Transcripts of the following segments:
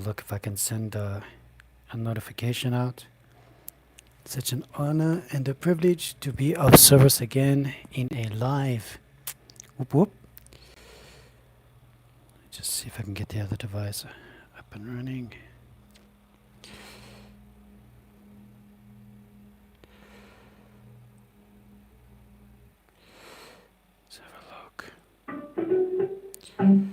look if I can send a notification out. Such an honor and a privilege to be of service again in a live. Whoop whoop. Just see if I can get the other device up and running. Let's have a look. Mm-hmm.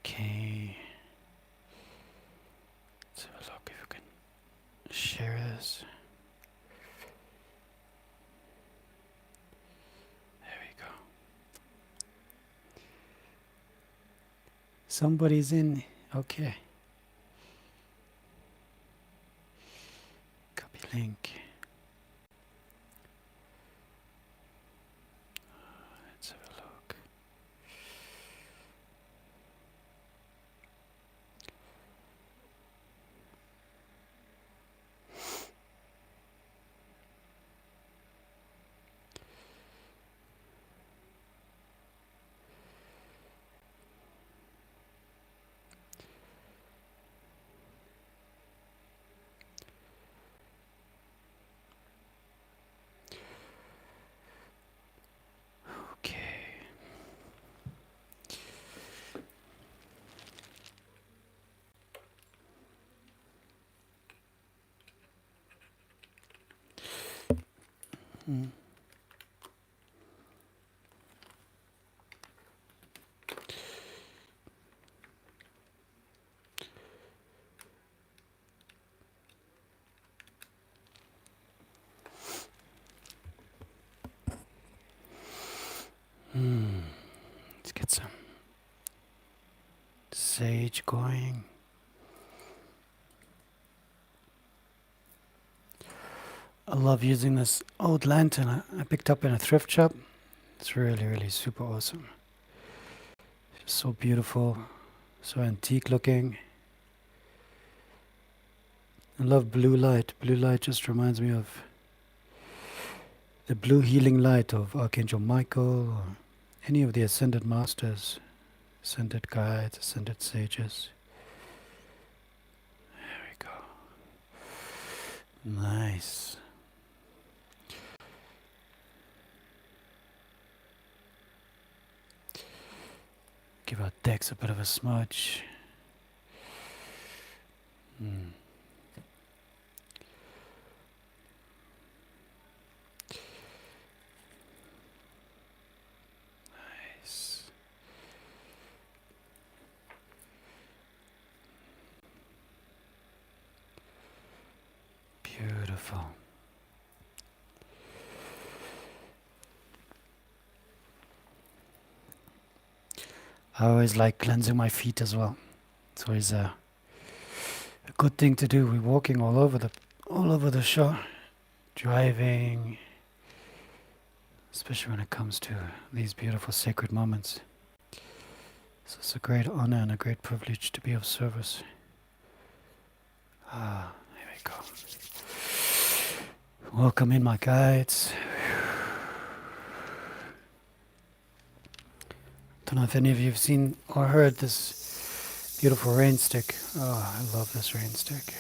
Okay. Let's have a look if we can share this. There we go. Somebody's in. Okay. Copy link. Let's have a look. Okay. Hmm. Let's get some sage going. I love using this old lantern I picked up in a thrift shop. It's really, really super awesome. It's so beautiful, so antique looking. I love blue light. Blue light just reminds me of the blue healing light of Archangel Michael or any of the ascended masters, ascended guides, ascended sages. There we go. Nice. Give our decks a bit of a smudge. Nice. Beautiful. I always like cleansing my feet as well. It's always a good thing to do. We're walking all over the shore, driving, especially when it comes to these beautiful sacred moments. So it's a great honor and a great privilege to be of service. Here we go. Welcome in, my guides. Don't know if any of you have seen or heard this beautiful rain stick. Oh, I love this rain stick.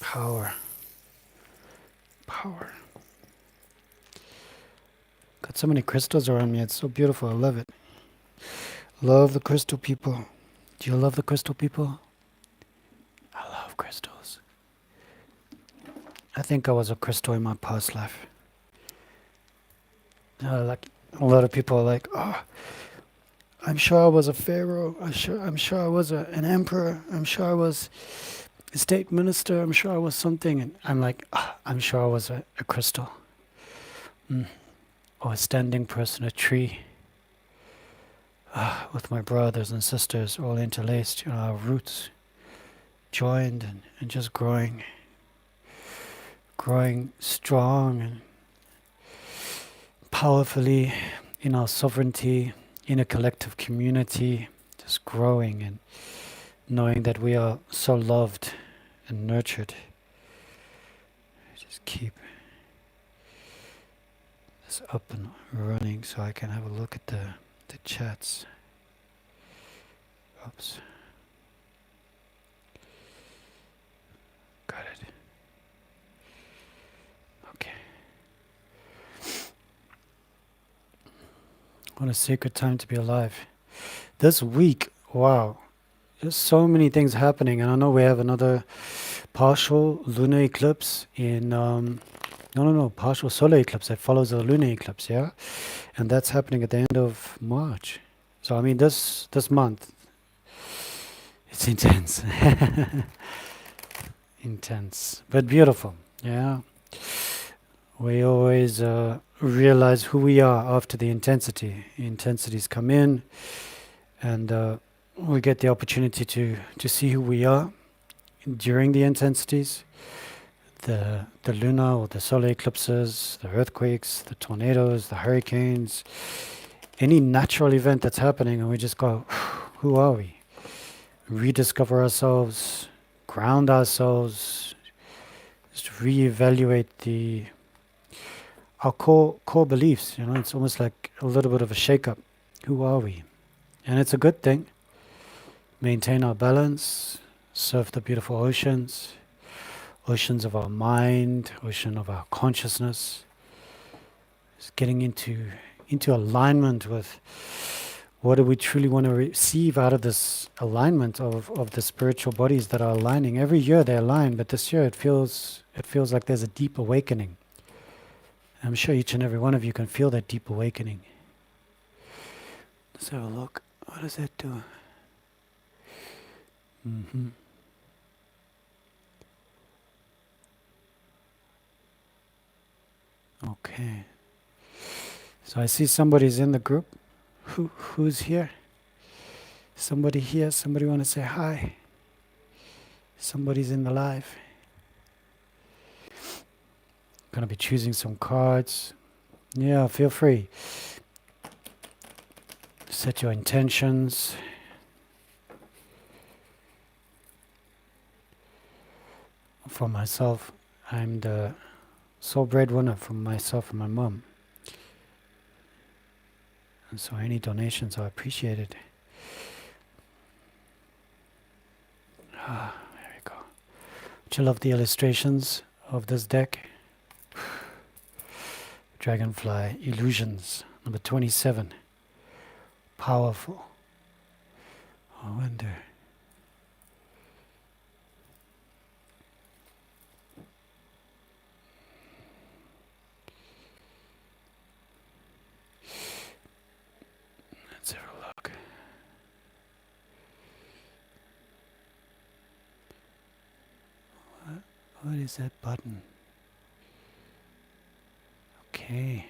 Power. Power. Got so many crystals around me. It's so beautiful. I love it. Love the crystal people. Do you love the crystal people? I love crystals. I think I was a crystal in my past life. Like a lot of people are like, oh, I'm sure I was a pharaoh. I'm sure I was an emperor. I'm sure I was a state minister. I'm sure I was something. And I'm like, I'm sure I was a crystal. Or a standing person, a tree. With my brothers and sisters all interlaced, our roots joined and just growing strong and powerfully in our sovereignty, in a collective community, just growing and knowing that we are so loved and nurtured. Just keep this up and running so I can have a look at the chats. Oops. Got it. Okay. What a sacred time to be alive. This week, wow, there's so many things happening, and I know we have another partial lunar eclipse in partial solar eclipse that follows the lunar eclipse, yeah, and that's happening at the end of March. So I mean, this month, it's intense, intense, but beautiful, yeah. We always realize who we are after the intensity. Intensities come in, and we get the opportunity to see who we are during the intensities. The lunar or the solar eclipses, the earthquakes, the tornadoes, the hurricanes, any natural event that's happening, and we just go, who are we? Rediscover ourselves, ground ourselves, just reevaluate our core beliefs. You know, it's almost like a little bit of a shake-up. Who are we? And it's a good thing. Maintain our balance, surf the beautiful oceans of our mind, ocean of our consciousness. Just getting into alignment with what do we truly want to receive out of this alignment of the spiritual bodies that are aligning. Every year they align, but this year it feels like there's a deep awakening. I'm sure each and every one of you can feel that deep awakening. Let's have a look. What does that do? Okay. So I see somebody's in the group. Who's here? Somebody here? Somebody want to say hi? Somebody's in the live. Gonna be choosing some cards. Yeah, feel free. Set your intentions. For myself, I'm the sole breadwinner for myself and my mom. And so any donations are appreciated. There we go. Don't you love the illustrations of this deck? Dragonfly Illusions, number 27. Powerful. I wonder. Let's have a look. What is that button? Okay.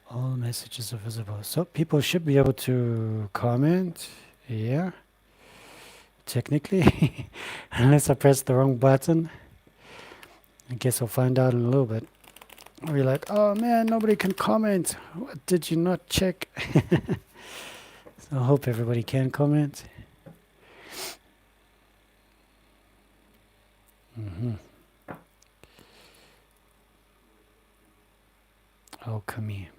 All messages are visible. So people should be able to comment. Yeah. Technically. Unless I press the wrong button. I guess I'll find out in a little bit. Or you're like, oh man, nobody can comment. What did you not check? So I hope everybody can comment. Alchemy.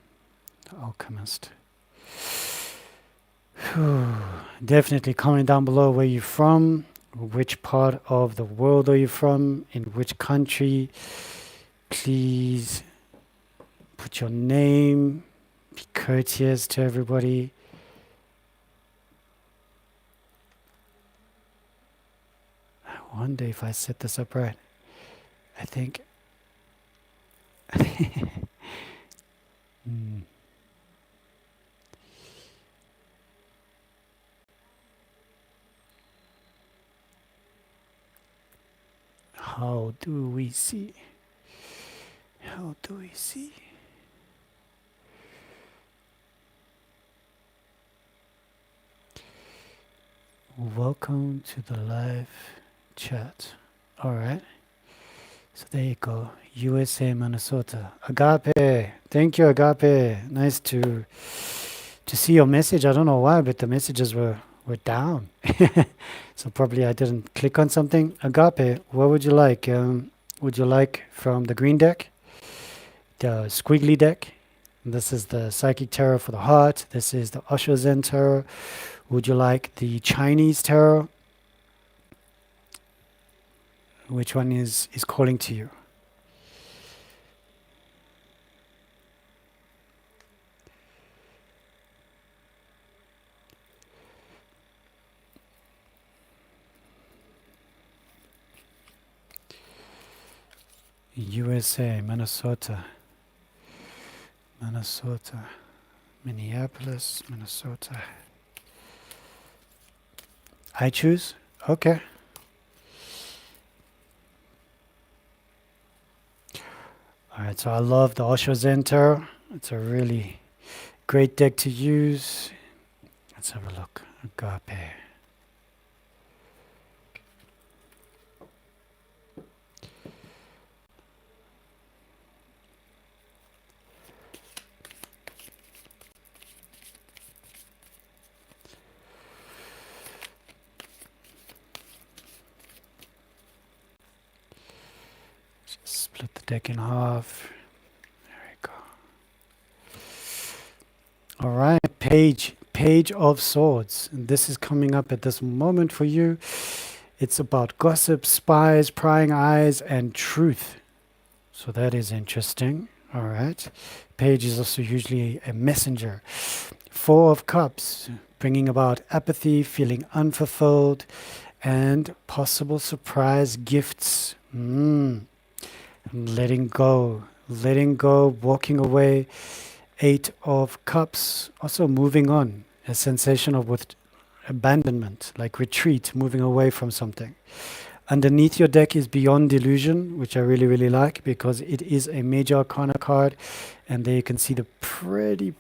The alchemist. Definitely comment down below where you're from, which part of the world are you from, in which country. Please put your name, be courteous to everybody. wonder if I set this up right. I think. Hmm. How do we see? How do we see? Welcome to the live chat. All right. So there you go. USA, Minnesota. Agape. Thank you, Agape. Nice to see your message. I don't know why, but the messages were down. So probably I didn't click on something. Agape, what would you like? Would you like from the green deck, the squiggly deck? This is the Psychic Tarot for the heart. This is the Osho Zen Tarot. Would you like the Chinese Tarot? Which one is calling to you? USA, Minnesota, Minneapolis, Minnesota. I choose? Okay. Alright, so I love the Osho Zen Tarot. It's a really great deck to use. Let's have a look. Agape. Split the deck in half. There we go. All right, Page of Swords. And this is coming up at this moment for you. It's about gossip, spies, prying eyes, and truth. So that is interesting. All right. Page is also usually a messenger. Four of Cups, bringing about apathy, feeling unfulfilled, and possible surprise gifts. Letting go, walking away. Eight of Cups, also moving on, a sensation of abandonment, like retreat, moving away from something. Underneath your deck is Beyond Delusion, which I really, really like because it is a major arcana card. And there you can see the pretty,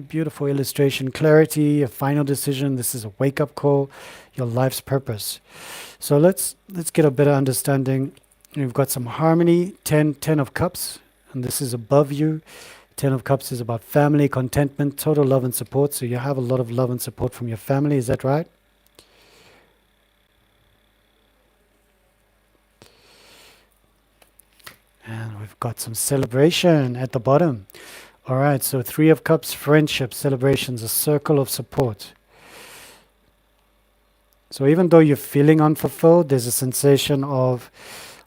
beautiful illustration. Clarity, a final decision. This is a wake-up call, your life's purpose. So let's get a better understanding. We've got some harmony, 10 of Cups, and this is above you. 10 of Cups is about family, contentment, total love and support. So you have a lot of love and support from your family, is that right? And we've got some celebration at the bottom. All right, so 3 of Cups, friendship, celebrations, a circle of support. So even though you're feeling unfulfilled, there's a sensation of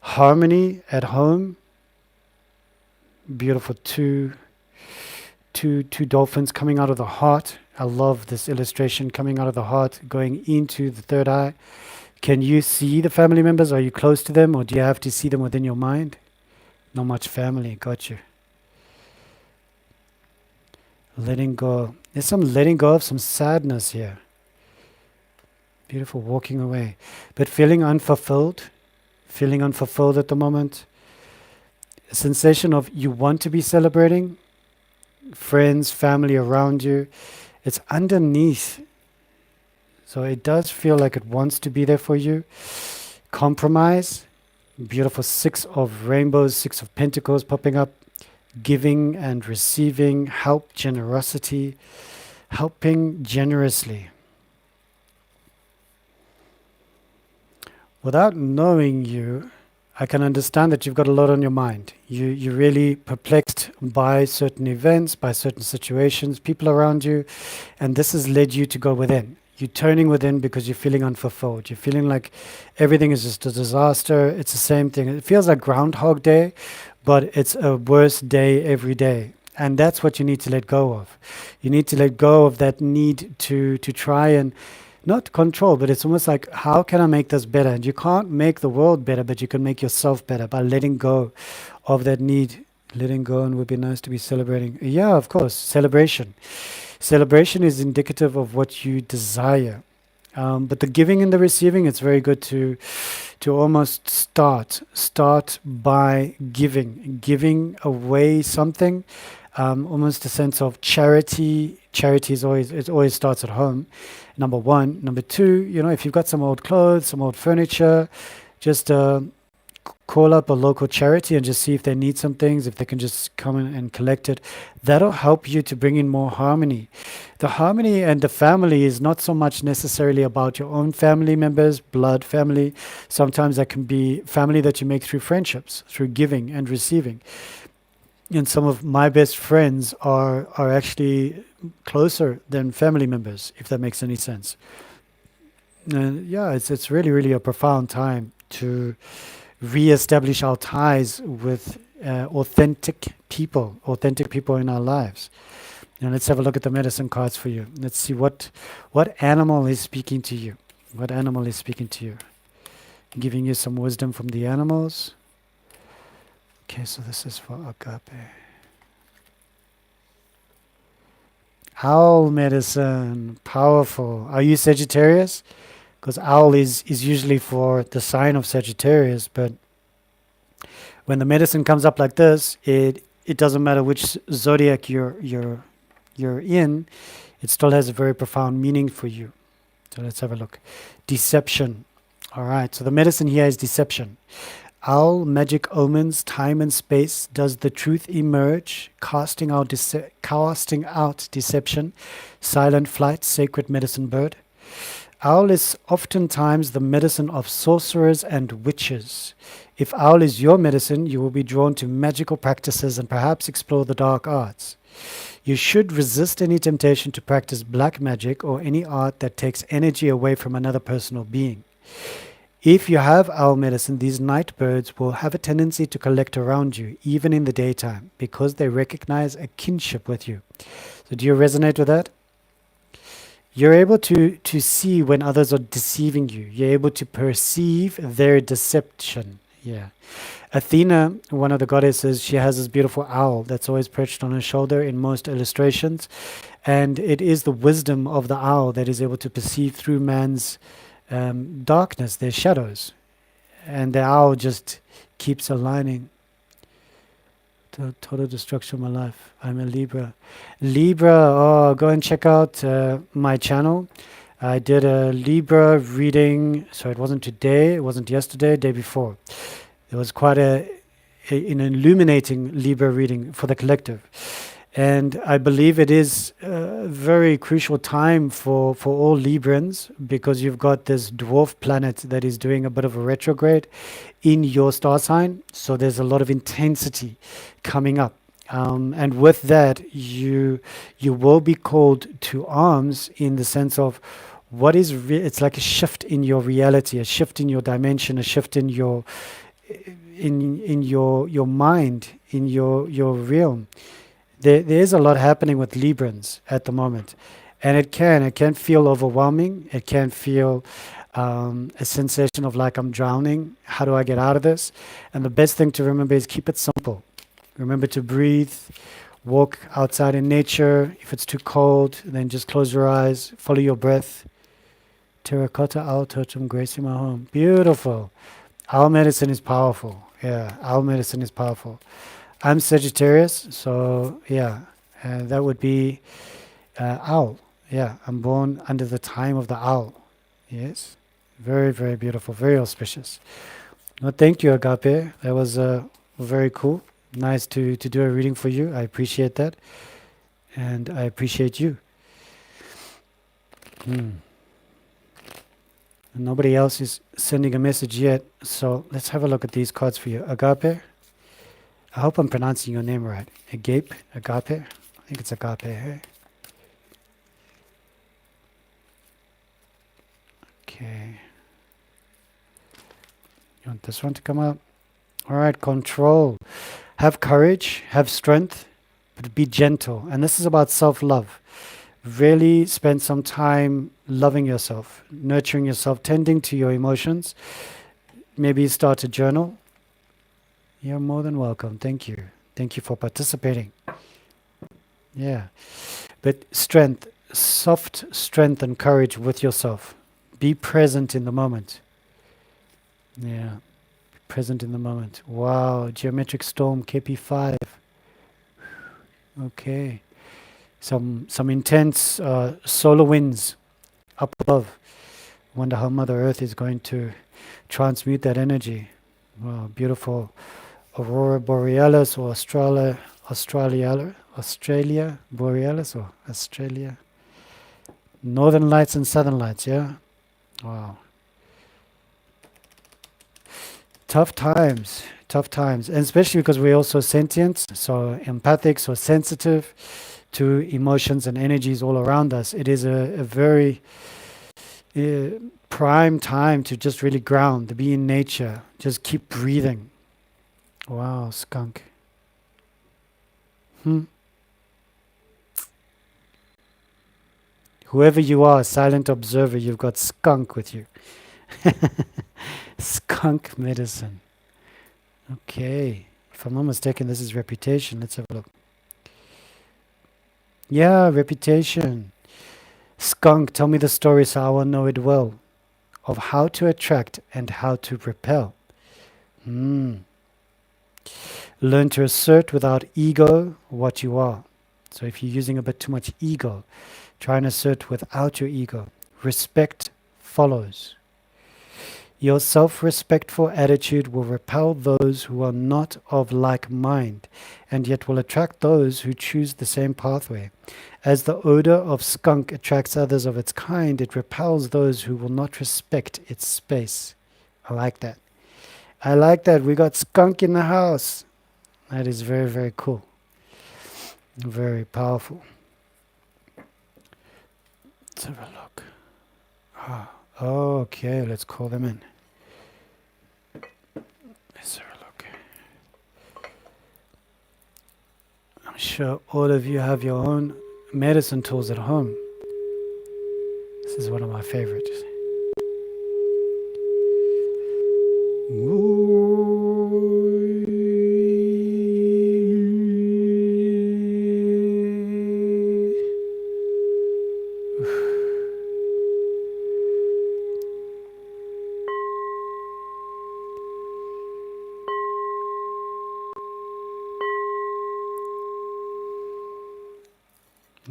harmony at home. Beautiful two dolphins coming out of the heart. I love this illustration, coming out of the heart, going into the third eye. Can you see the family members? Are you close to them, or do you have to see them within your mind? Not much family, got you. Letting go. There's some letting go of some sadness here. Beautiful, walking away. But feeling unfulfilled at the moment. A sensation of you want to be celebrating, friends, family around you. It's underneath. So it does feel like it wants to be there for you. Compromise. Beautiful 6 of rainbows, 6 of pentacles popping up. Giving and receiving, help, generosity, helping generously. Without knowing you, I can understand that you've got a lot on your mind. You're really perplexed by certain events, by certain situations, people around you, and this has led you to go within. You're turning within because you're feeling unfulfilled. You're feeling like everything is just a disaster. It's the same thing. It feels like Groundhog Day, but it's a worse day every day. And that's what you need to let go of. You need to let go of that need to try and not control, but it's almost like, how can I make this better? And you can't make the world better, but you can make yourself better by letting go of that need. Letting go, and would be nice to be celebrating. Yeah, of course, celebration. Celebration is indicative of what you desire. But the giving and the receiving, it's very good to almost start by giving away something, almost a sense of charity. Charity is always, it always starts at home. Number one. Number two, if you've got some old clothes, some old furniture, just call up a local charity and just see if they need some things, if they can just come in and collect it. That'll help you to bring in more harmony. The harmony and the family is not so much necessarily about your own family members, blood family. Sometimes that can be family that you make through friendships, through giving and receiving. And some of my best friends are actually closer than family members, if that makes any sense. And yeah, it's really, really a profound time to reestablish our ties with authentic people in our lives. And let's have a look at the medicine cards for you. Let's see what animal is speaking to you. What animal is speaking to you? Giving you some wisdom from the animals. Okay, so this is for agape. Owl medicine, powerful. Are you Sagittarius? Because owl is usually for the sign of Sagittarius, but when the medicine comes up like this, it doesn't matter which zodiac you're in, it still has a very profound meaning for you. So let's have a look. Deception. All right, so the medicine here is deception. Owl, magic omens, time and space. Does the truth emerge? Casting out deception. Silent flight, sacred medicine bird. Owl is oftentimes the medicine of sorcerers and witches. If owl is your medicine, you will be drawn to magical practices and perhaps explore the dark arts. You should resist any temptation to practice black magic or any art that takes energy away from another personal being. If you have owl medicine, these night birds will have a tendency to collect around you, even in the daytime, because they recognize a kinship with you. So do you resonate with that? You're able to see when others are deceiving you. You're able to perceive their deception. Yeah. Athena, one of the goddesses, she has this beautiful owl that's always perched on her shoulder in most illustrations. And it is the wisdom of the owl that is able to perceive through man's darkness, their shadows. And the owl just keeps aligning. Total destruction of my life. I'm a Libra. Libra, go and check out my channel. I did a Libra reading, so it wasn't today, it wasn't yesterday, day before. It was quite an illuminating Libra reading for the collective. And I believe it is a very crucial time for all Librans, because you've got this dwarf planet that is doing a bit of a retrograde in your star sign. So there's a lot of intensity coming up. And with that, you will be called to arms in the sense of what is, it's like a shift in your reality, a shift in your dimension, a shift in your mind, in your realm. There is a lot happening with Librans at the moment, and it can feel overwhelming. It can feel a sensation of like, I'm drowning. How do I get out of this? And the best thing to remember is keep it simple. Remember to breathe, walk outside in nature. If it's too cold, then just close your eyes, follow your breath. Terracotta owl totem gracing my home. Beautiful. Owl medicine is powerful. Yeah, owl medicine is powerful. I'm Sagittarius, so yeah, that would be owl. Yeah, I'm born under the time of the owl. Yes, very, very beautiful, very auspicious. Well, thank you, Agape. That was very cool. Nice to do a reading for you. I appreciate that, and I appreciate you. Nobody else is sending a message yet, so let's have a look at these cards for you. Agape. I hope I'm pronouncing your name right. Agape? Agape? I think it's Agape, hey? Okay. You want this one to come up? Alright, control. Have courage, have strength, but be gentle. And this is about self-love. Really spend some time loving yourself, nurturing yourself, tending to your emotions. Maybe start a journal. You're more than welcome. Thank you. Thank you for participating. Yeah. But strength, soft strength and courage with yourself. Be present in the moment. Yeah. Present in the moment. Wow. Geometric storm, KP5. Okay. Some intense solar winds up above. Wonder how Mother Earth is going to transmute that energy. Wow, beautiful aurora borealis or Australia borealis or Australia. Northern lights and southern lights, yeah? Wow. Tough times, and especially because we're also sentient, so empathic, so sensitive to emotions and energies all around us. It is a very prime time to just really ground, to be in nature, just keep breathing. Wow, skunk. Whoever you are, silent observer, you've got skunk with you. Skunk medicine. Okay. If I'm not mistaken, this is reputation. Let's have a look. Yeah, reputation. Skunk, tell me the story so I will know it well. Of how to attract and how to repel. Learn to assert without ego what you are. So if you're using a bit too much ego, try and assert without your ego. Respect follows. Your self-respectful attitude will repel those who are not of like mind, and yet will attract those who choose the same pathway. As the odor of skunk attracts others of its kind, it repels those who will not respect its space. I like that. I like that. We got skunk in the house. That is very, very cool. Very powerful. Let's have a look. Okay, let's call them in. Let's have a look. I'm sure all of you have your own medicine tools at home. This is one of my favorites.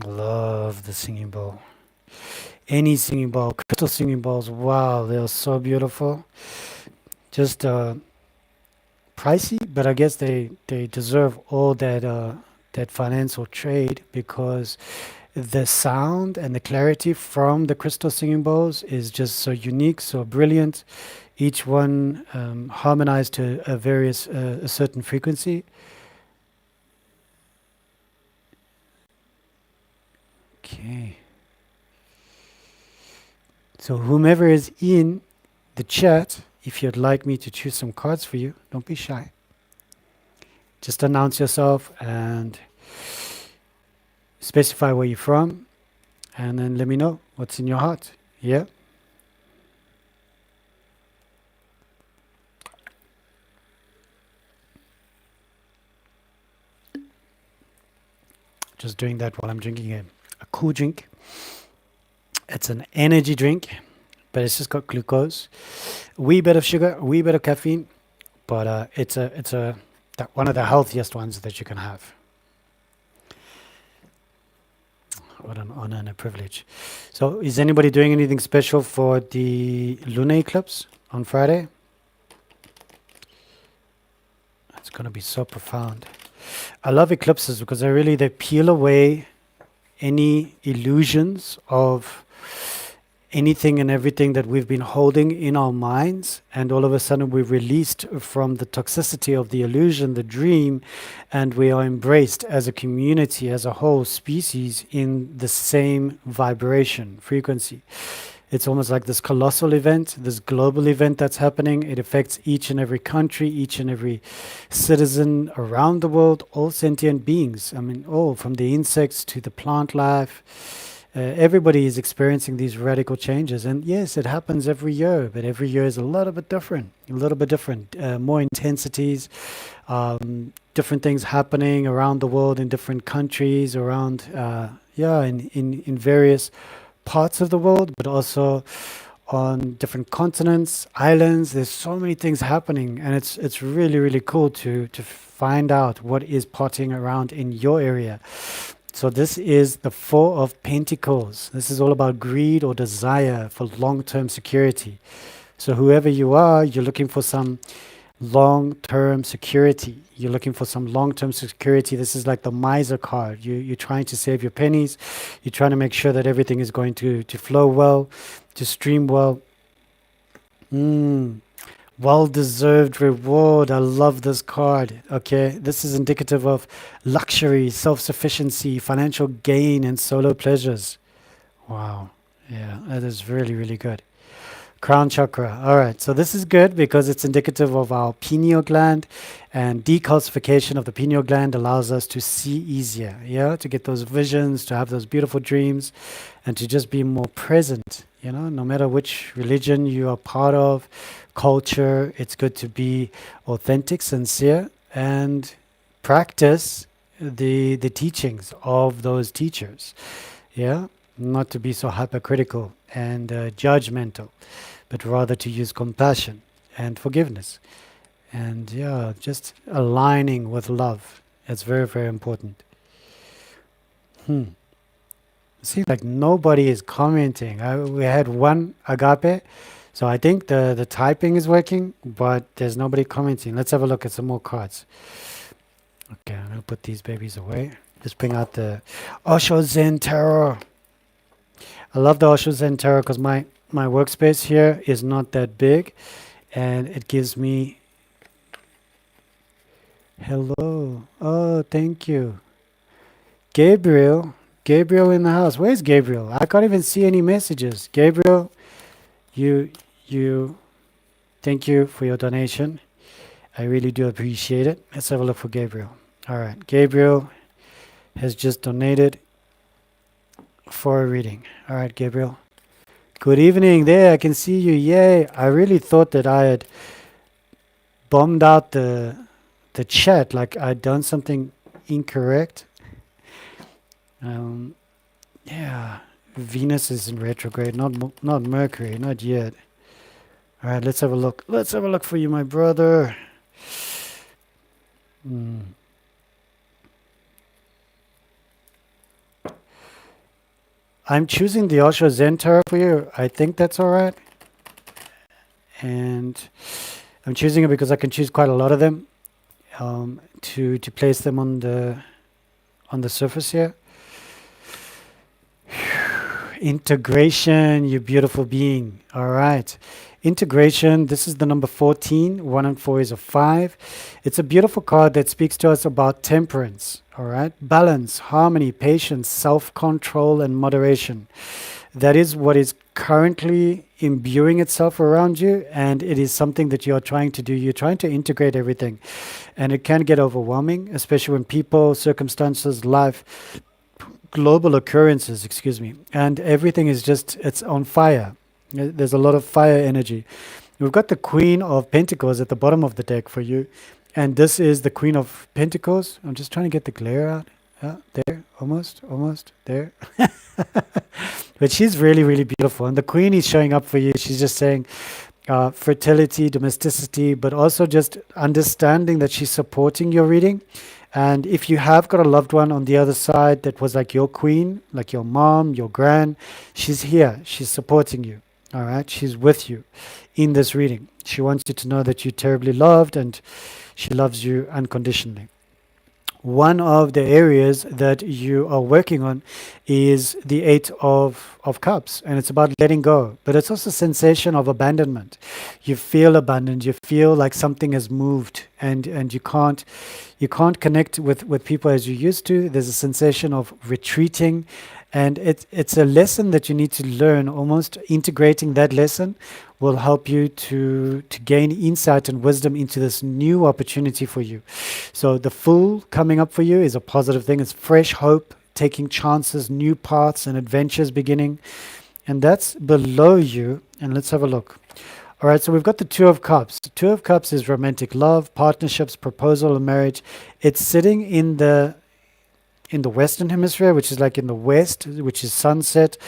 Love the singing bowl. Any singing bowl, crystal singing bowls, wow, they are so beautiful. Just pricey, but I guess they deserve all that financial trade, because the sound and the clarity from the crystal singing bowls is just so unique, so brilliant. Each one harmonized to a certain frequency. Okay. So whomever is in the chat, if you'd like me to choose some cards for you, don't be shy. Just announce yourself and specify where you're from, and then let me know what's in your heart. Yeah? Just doing that while I'm drinking a cool drink. It's an energy drink, but it's just got glucose, a wee bit of sugar, a wee bit of caffeine, but it's one of the healthiest ones that you can have. What an honor and a privilege. So, is anybody doing anything special for the lunar eclipse on Friday? It's going to be so profound. I love eclipses because they peel away any illusions of anything and everything that we've been holding in our minds, and all of a sudden we're released from the toxicity of the illusion, the dream, and we are embraced as a community, as a whole species, in the same vibration, frequency. It's almost like this colossal event, this global event that's happening. It affects each and every country, each and every citizen around the world, all sentient beings. I mean, all from the insects to the plant life, Everybody is experiencing these radical changes, and yes, it happens every year, but every year is a little bit different, more intensities, different things happening around the world in different countries, around, in various parts of the world, but also on different continents, islands. There's so many things happening, and it's really really cool to find out what is potting around in your area. So this is the Four of Pentacles. This is all about greed or desire for long-term security. So whoever you are, you're looking for some long-term security. You're looking for some long-term security. This is like the miser card. You're trying to save your pennies. You're trying to make sure that everything is going to flow well, to stream well. Well-deserved reward. I love this card. Okay, this is indicative of luxury, self-sufficiency, financial gain, and solo pleasures. Wow. Yeah, that is really, really good. Crown chakra. All right, so this is good because it's indicative of our pineal gland, and decalcification of the pineal gland allows us to see easier, yeah, to get those visions, to have those beautiful dreams, and to just be more present. No matter which religion you are part of, culture, it's good to be authentic, sincere, and practice the teachings of those teachers. Yeah, not to be so hypercritical and judgmental, but rather to use compassion and forgiveness. And yeah, just aligning with love. It's very, very important. Seems like nobody is commenting. We had one agape, so I think the typing is working, but there's nobody commenting. Let's have a look at some more cards. Okay, I'm going to put these babies away. Just bring out the Osho Zen Tarot. I love the Osho Zen Tarot because my workspace here is not that big, and it gives me... Hello. Oh, thank you. Gabriel in the house. Where's Gabriel? I can't even see any messages. Gabriel, you, thank you for your donation. I really do appreciate it. Let's have a look for Gabriel. All right, Gabriel has just donated for a reading. All right, Gabriel. Good evening. There, I can see you. Yay. I really thought that I had bombed out the chat, like I'd done something incorrect. Yeah, Venus is in retrograde, not Mercury, not yet. All right, let's have a look. Let's have a look for you, my brother. I'm choosing the Osho Zen Tarot for you. I think that's all right. And I'm choosing it because I can choose quite a lot of them to place them on the surface here. Integration, you beautiful being. All right. Integration, this is the number 14. 1 and 4 is a 5. It's a beautiful card that speaks to us about temperance. All right. Balance, harmony, patience, self-control, and moderation. That is what is currently imbuing itself around you, and it is something that you are trying to do. You're trying to integrate everything, and it can get overwhelming, especially when people, circumstances, life, global occurrences, and everything is just, it's on fire. There's a lot of fire energy. We've got the Queen of Pentacles at the bottom of the deck for you, and this is the Queen of Pentacles. I'm just trying to get the glare out. There, almost there. But she's really, really beautiful, and the Queen is showing up for you. She's just saying fertility, domesticity, but also just understanding that she's supporting your reading. And if you have got a loved one on the other side that was like your queen, like your mom, your gran, she's here. She's supporting you. All right. She's with you in this reading. She wants you to know that you're terribly loved, and she loves you unconditionally. One of the areas that you are working on is the Eight of Cups, and it's about letting go, but it's also a sensation of abandonment. You feel abandoned, you feel like something has moved, and you can't connect with people as you used to. There's a sensation of retreating, and it's a lesson that you need to learn. Almost integrating that lesson will help you to gain insight and wisdom into this new opportunity for you. So the Fool coming up for you is a positive thing. It's fresh hope, taking chances, new paths and adventures beginning. And that's below you. And let's have a look. All right, so we've got the Two of Cups. Two of Cups is romantic love, partnerships, proposal, and marriage. It's sitting in the Western Hemisphere, which is like in the west, which is sunset,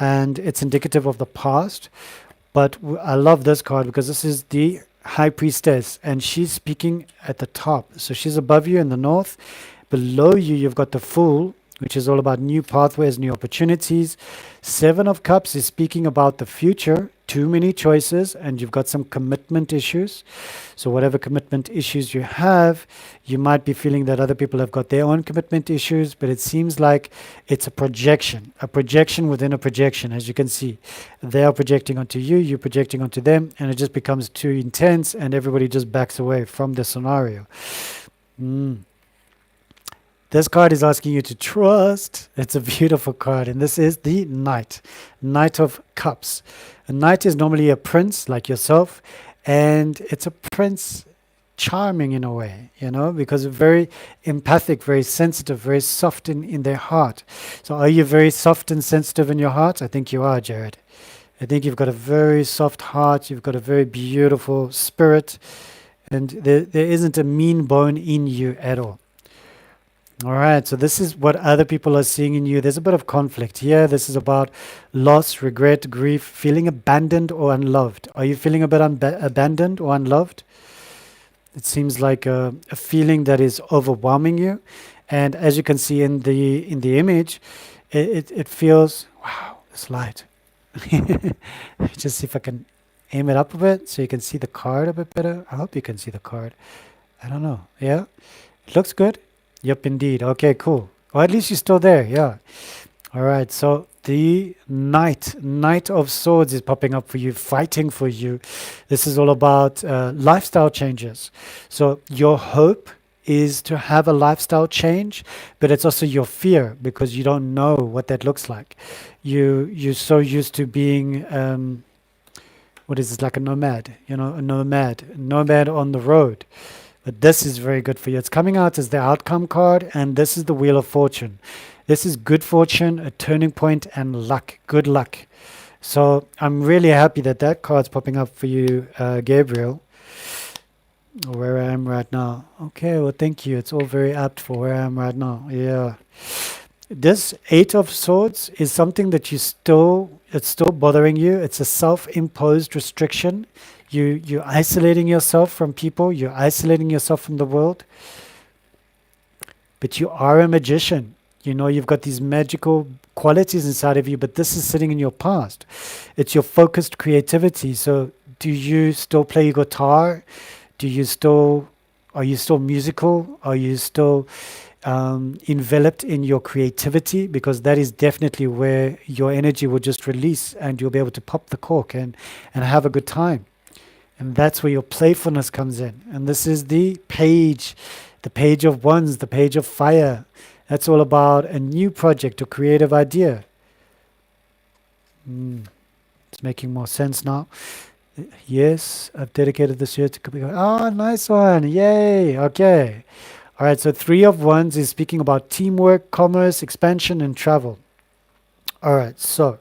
and it's indicative of the past. But I love this card because this is the High Priestess, and she's speaking at the top. So she's above you in the north. Below you, you've got the Fool, which is all about new pathways, new opportunities. Seven of Cups is speaking about the future, too many choices, and you've got some commitment issues. So whatever commitment issues you have, you might be feeling that other people have got their own commitment issues, but it seems like it's a projection within a projection. As you can see, they are projecting onto you, you're projecting onto them, and it just becomes too intense, and everybody just backs away from the scenario. This card is asking you to trust. It's a beautiful card. And this is the Knight. Knight of Cups. A knight is normally a prince like yourself. And it's a prince charming in a way, because very empathic, very sensitive, very soft in their heart. So are you very soft and sensitive in your heart? I think you are, Jared. I think you've got a very soft heart. You've got a very beautiful spirit. And there isn't a mean bone in you at all. All right, so this is what other people are seeing in you. There's a bit of conflict here. This is about loss, regret, grief, feeling abandoned or unloved. Are you feeling a bit abandoned or unloved? It seems like a feeling that is overwhelming you. And as you can see in the image, it feels, wow, this light. Just see if I can aim it up a bit so you can see the card a bit better. I hope you can see the card. I don't know. Yeah, it looks good. Yep, indeed. Okay, cool. Or at least you're still there. Yeah. All right. So the Knight of Swords is popping up for you, fighting for you. This is all about lifestyle changes. So your hope is to have a lifestyle change, but it's also your fear because you don't know what that looks like. You're so used to being what is this, like a nomad? A nomad on the road. But this is very good for you. It's coming out as the outcome card, and this is the Wheel of Fortune. This is good fortune, a turning point, and luck, good luck. So I'm really happy that card's popping up for you, Gabriel, where I am right now. Okay, well, thank you. It's all very apt for where I am right now. Yeah. This Eight of Swords is something that it's still bothering you. It's a self-imposed restriction. You're isolating yourself from people. You're isolating yourself from the world. But you are a magician. You've got these magical qualities inside of you, but this is sitting in your past. It's your focused creativity. So do you still play guitar? Are you still musical? Are you still enveloped in your creativity? Because that is definitely where your energy will just release and you'll be able to pop the cork and have a good time. And that's where your playfulness comes in. And this is the Page of Wands, the Page of Fire. That's all about a new project or creative idea. It's making more sense now. Yes, I've dedicated this year to... Oh, nice one. Yay. Okay. All right, so Three of Wands is speaking about teamwork, commerce, expansion, and travel. All right, so...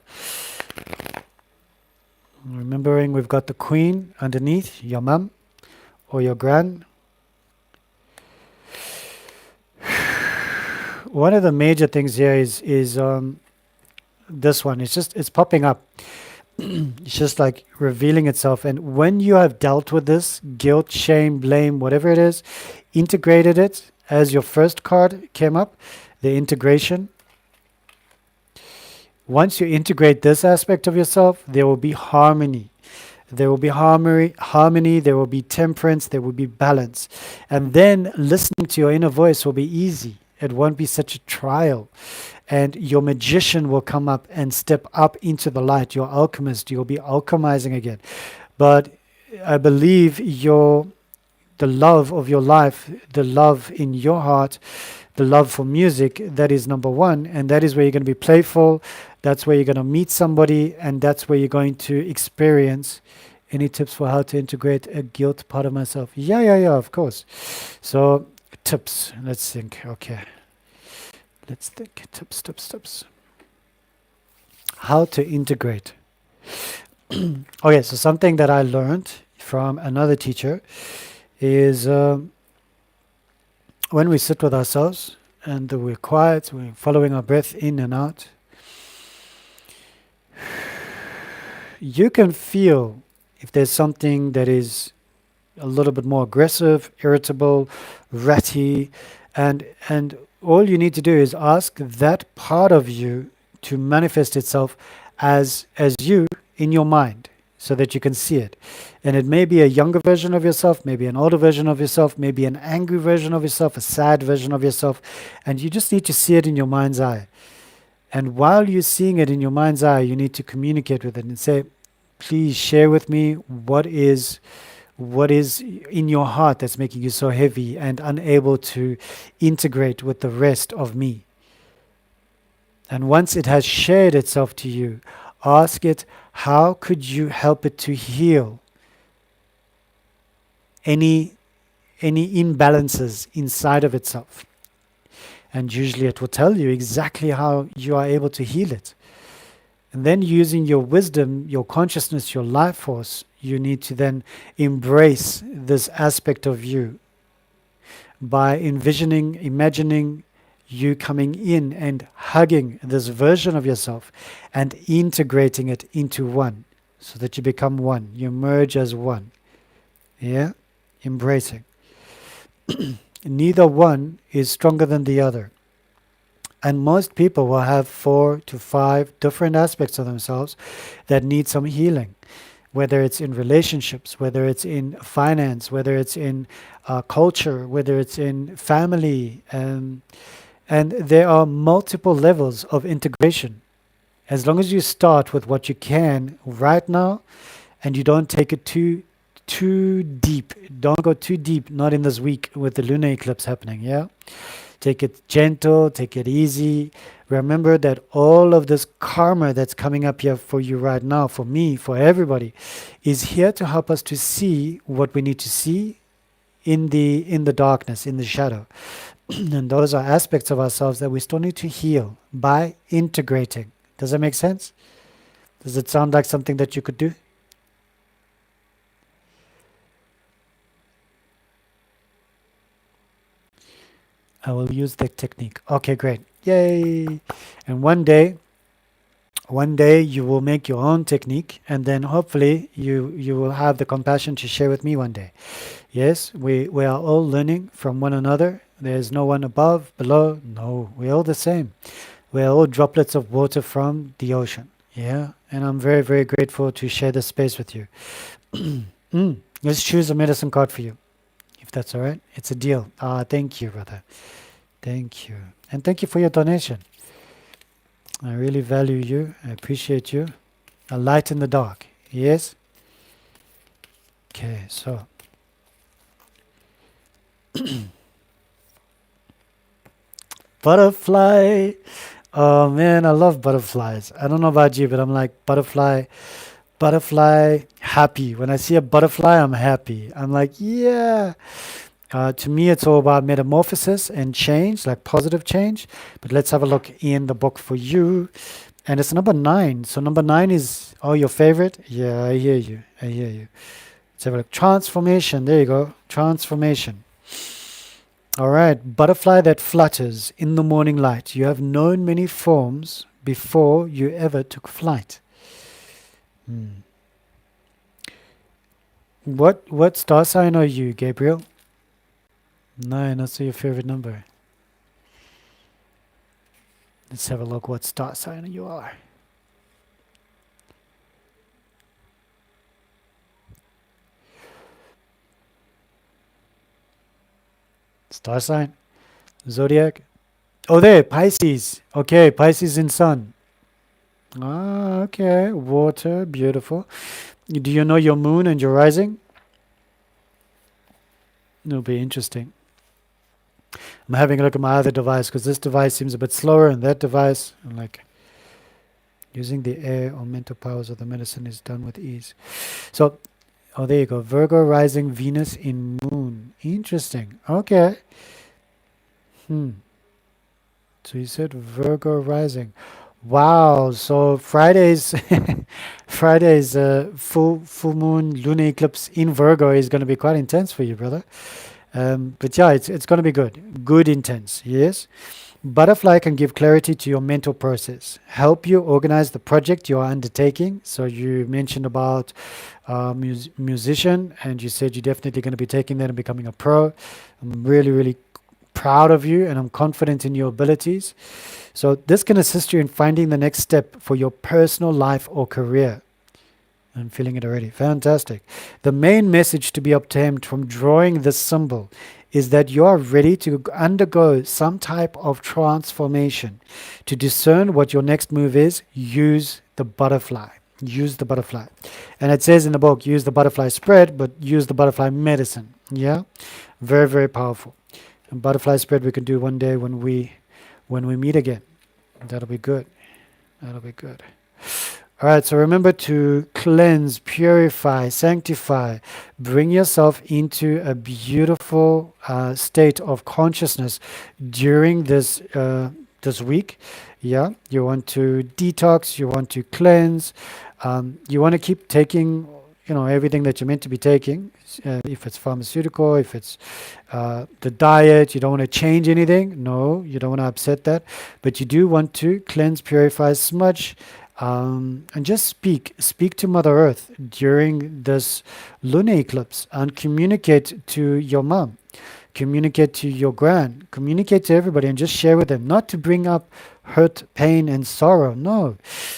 remembering we've got the Queen underneath, your mum or your gran. One of the major things here is this one. It's popping up. It's just like revealing itself. And when you have dealt with this, guilt, shame, blame, whatever it is, integrated it as your first card came up, the integration. Once you integrate this aspect of yourself, there will be harmony. There will be harmony, there will be temperance, there will be balance. And then listening to your inner voice will be easy. It won't be such a trial. And your magician will come up and step up into the light. Your alchemist, you'll be alchemizing again. But I believe the love of your life, the love in your heart, the love for music, that is number one. And that is where you're going to be playful. That's where you're going to meet somebody. And that's where you're going to experience. Any tips for how to integrate a guilt part of myself? Yeah, of course. So tips, let's think. Okay. Let's think. Tips. How to integrate. Okay, so something that I learned from another teacher is when we sit with ourselves and we're quiet, we're following our breath in and out, you can feel if there's something that is a little bit more aggressive, irritable, ratty, and all you need to do is ask that part of you to manifest itself as you in your mind so that you can see it. And it may be a younger version of yourself, maybe an older version of yourself, maybe an angry version of yourself, a sad version of yourself, and you just need to see it in your mind's eye. And while you're seeing it in your mind's eye, you need to communicate with it and say, please share with me what is in your heart that's making you so heavy and unable to integrate with the rest of me. And once it has shared itself to you, ask it, how could you help it to heal any imbalances inside of itself? And usually it will tell you exactly how you are able to heal it. And then using your wisdom, your consciousness, your life force, you need to then embrace this aspect of you by envisioning, imagining you coming in and hugging this version of yourself and integrating it into one so that you become one. You merge as one. Yeah? Embracing. Neither one is stronger than the other. And most people will have 4 to 5 different aspects of themselves that need some healing, whether it's in relationships, whether it's in finance, whether it's in culture, whether it's in family. And there are multiple levels of integration. As long as you start with what you can right now and you don't take it too deep. Don't go too deep, not in this week with the lunar eclipse happening, yeah? Take it gentle, take it easy. Remember that all of this karma that's coming up here for you right now, for me, for everybody, is here to help us to see what we need to see in the darkness, in the shadow. And those are aspects of ourselves that we still need to heal by integrating. Does that make sense? Does it sound like something that you could do? I will use that technique. Okay, great. Yay. And one day you will make your own technique, and then hopefully you will have the compassion to share with me one day. Yes, we are all learning from one another. There's no one above, below. No, we're all the same. We're all droplets of water from the ocean. Yeah, and I'm very, very grateful to share this space with you. Let's choose a medicine card for you, if that's all right. It's a deal. Thank you, brother. Thank you. And thank you for your donation. I really value you. I appreciate you. A light in the dark. Yes? Okay, so. Butterfly. Oh man, I love butterflies. I don't know about you, but I'm like butterfly happy. When I see a butterfly, I'm happy. I'm like, yeah. To me, it's all about metamorphosis and change, like positive change. But let's have a look in the book for you. And it's number 9. So number 9 is, oh, your favorite? Yeah, I hear you. Let's have a look. Transformation. There you go. Transformation. All right. Butterfly that flutters in the morning light. You have known many forms before you ever took flight. What star sign are you, Gabriel? 9, that's your favorite number. Let's have a look what star sign you are. Star sign? Zodiac? Oh, there, Pisces. Okay, Pisces in sun. Okay, water, beautiful. Do you know your moon and your rising? It'll be interesting. I'm having a look at my other device because this device seems a bit slower, and that device, I'm like, using the air or mental powers of the medicine is done with ease. So, oh, there you go. Virgo rising, Venus in moon. Interesting. Okay. So you said Virgo rising. Wow. So Friday's Friday's full moon lunar eclipse in Virgo is going to be quite intense for you, brother. But yeah, it's going to be good. Good intense. Yes. Butterfly can give clarity to your mental process, help you organize the project you are undertaking. So you mentioned about musician, and you said you're definitely going to be taking that and becoming a pro. I'm really, really proud of you, and I'm confident in your abilities. So this can assist you in finding the next step for your personal life or career. I'm feeling it already. Fantastic. The main message to be obtained from drawing this symbol is that you are ready to undergo some type of transformation. To discern what your next move is, use the butterfly. Use the butterfly. And it says in the book, use the butterfly spread, but use the butterfly medicine. Yeah? Very, very powerful. And butterfly spread we can do one day when we meet again. That'll be good. That'll be good. All right, so remember to cleanse, purify, sanctify, bring yourself into a beautiful state of consciousness during this week. Yeah, you want to detox, you want to cleanse, you want to keep taking, everything that you're meant to be taking. If it's pharmaceutical, if it's the diet, you don't want to change anything. No, you don't want to upset that, but you do want to cleanse, purify, smudge. And just speak to Mother Earth during this lunar eclipse and communicate to your mom, communicate to your grand, communicate to everybody and just share with them, not to bring up hurt, pain, and sorrow. No,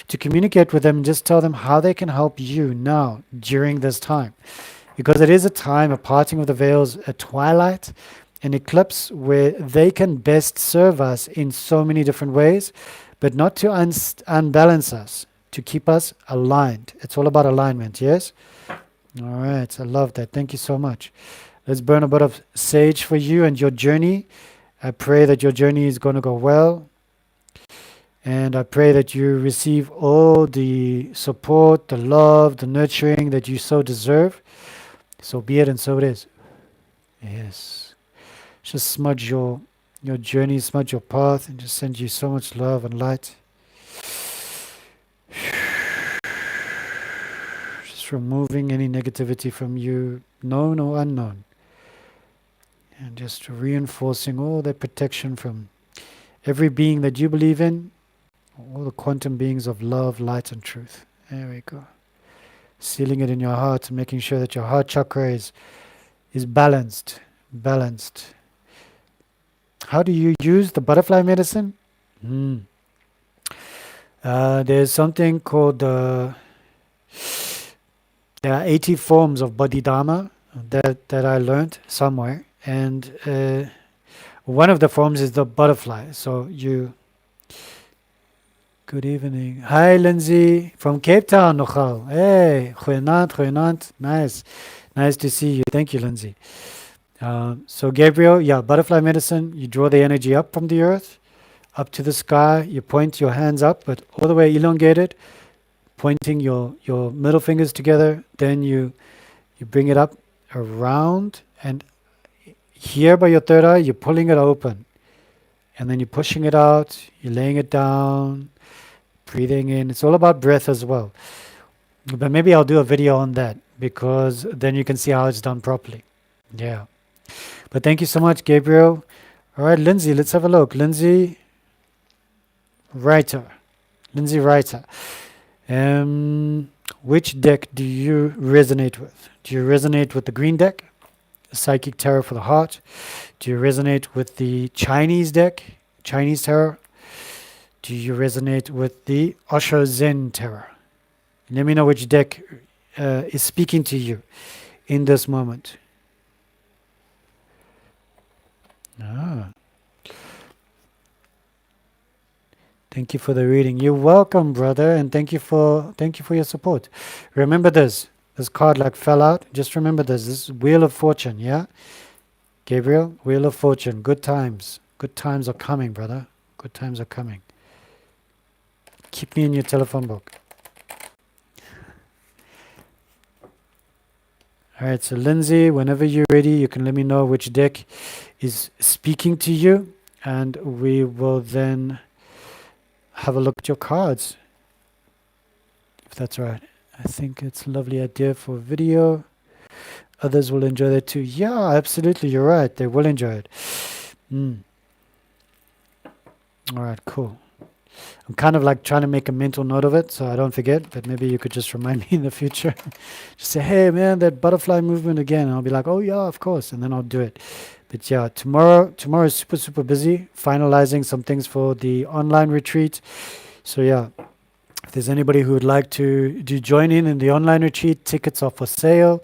to communicate with them and just tell them how they can help you now during this time. Because it is a time, a parting of the veils, a twilight, an eclipse where they can best serve us in so many different ways, but not to unbalance us, to keep us aligned. It's all about alignment, yes? All right, I love that. Thank you so much. Let's burn a bit of sage for you and your journey. I pray that your journey is going to go well. And I pray that you receive all the support, the love, the nurturing that you so deserve. So be it and so it is. Yes. Just smudge your journey, smudge your path, and just send you so much love and light. Just removing any negativity from you, known or unknown. And just reinforcing all that protection from every being that you believe in, all the quantum beings of love, light, and truth. There we go. Sealing it in your heart and making sure that your heart chakra is balanced. Balanced. How do you use the butterfly medicine? There's something called, there are 80 forms of Bodhidharma that I learned somewhere. And one of the forms is the butterfly. So good evening. Hi, Lindsay, from Cape Town, nogal. Hey, goeienaand. Nice to see you. Thank you, Lindsay. So Gabriel, butterfly medicine, you draw the energy up from the earth, up to the sky, you point your hands up, but all the way elongated, pointing your middle fingers together, then you bring it up around, and here by your third eye, you're pulling it open, and then you're pushing it out, you're laying it down, breathing in. It's all about breath as well. But maybe I'll do a video on that, because then you can see how it's done properly. Yeah. But thank you so much, Gabriel. All right, Lindsay, let's have a look. Lindsay Writer. Which deck do you resonate with? Do you resonate with the green deck, Psychic Tarot for the Heart? Do you resonate with the Chinese deck, Chinese Tarot? Do you resonate with the Osho Zen Tarot? Let me know which deck is speaking to you in this moment. Thank you for the reading. You're welcome, brother, and thank you for your support. Remember this card like fell out. Just remember this is Wheel of Fortune, yeah? Gabriel, Wheel of Fortune, good times. Good times are coming, brother. Good times are coming. Keep me in your telephone book. All right, so Lindsay, whenever you're ready, you can let me know which deck is speaking to you. and we will then have a look at your cards, if that's right. I think it's a lovely idea for a video. Others will enjoy that too. Yeah, absolutely, you're right. They will enjoy it. All right, cool. I'm kind of like trying to make a mental note of it so I don't forget, but maybe you could just remind me in the future. Just say, hey man, that butterfly movement again. And I'll be like, oh yeah, of course. And then I'll do it. But yeah, tomorrow is super, super busy, finalizing some things for the online retreat. So yeah, if there's anybody who would like to join in the online retreat, tickets are for sale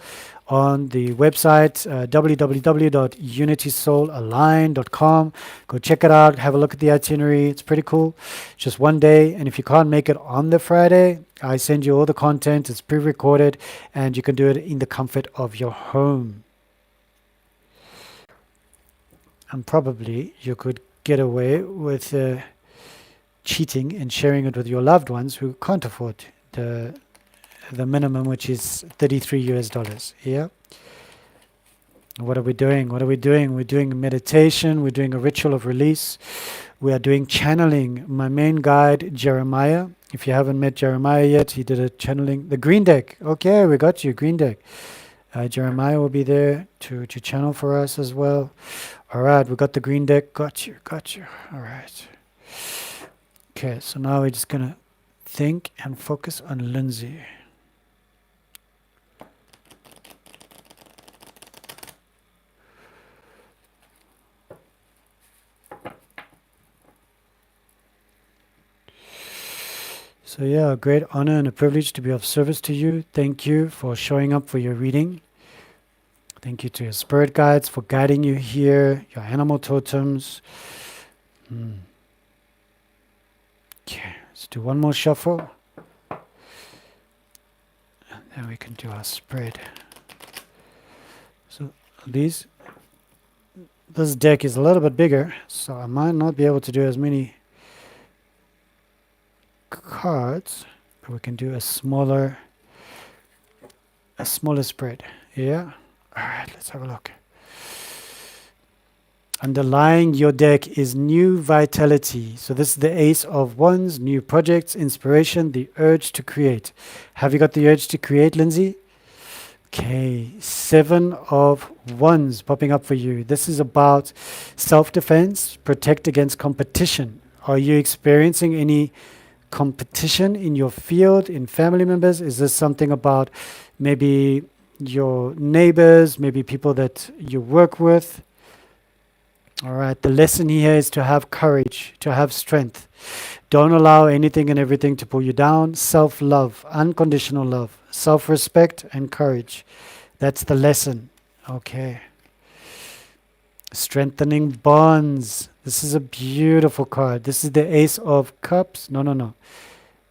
on the website, www.unitysoulallign.com. Go check it out, have a look at the itinerary. It's pretty cool. Just one day, and if you can't make it on the Friday, I send you all the content. It's pre-recorded, and you can do it in the comfort of your home. And probably you could get away with cheating and sharing it with your loved ones who can't afford the minimum, which is $33. Yeah. What are we doing? We're doing meditation. We're doing a ritual of release. We are doing channeling. My main guide, Jeremiah. If you haven't met Jeremiah yet, he did a channeling. The green deck. Okay, we got you. Green deck. Jeremiah will be there to channel for us as well. All right, we got the green deck. Got you. All right. Okay, so now we're just going to think and focus on Lindsay. So yeah, a great honor and a privilege to be of service to you. Thank you for showing up for your reading. Thank you to your spirit guides for guiding you here, your animal totems. Okay, let's do one more shuffle. And then we can do our spread. So this deck is a little bit bigger, so I might not be able to do as many cards, but we can do a smaller spread. Yeah. All right, let's have a look. Underlying your deck is new vitality. So this is the Ace of Wands, new projects, inspiration, the urge to create. Have you got the urge to create, Lindsay? Okay, 7 of Wands popping up for you. This is about self-defense, protect against competition. Are you experiencing any competition in your field, in family members? Is this something about maybe your neighbors, maybe people that you work with? All right, the lesson here is to have courage, to have strength. Don't allow anything and everything to pull you down. Self-love, unconditional love, self-respect and courage. That's the lesson. Okay. Strengthening bonds. This is a beautiful card. This is the Ace of Cups. No.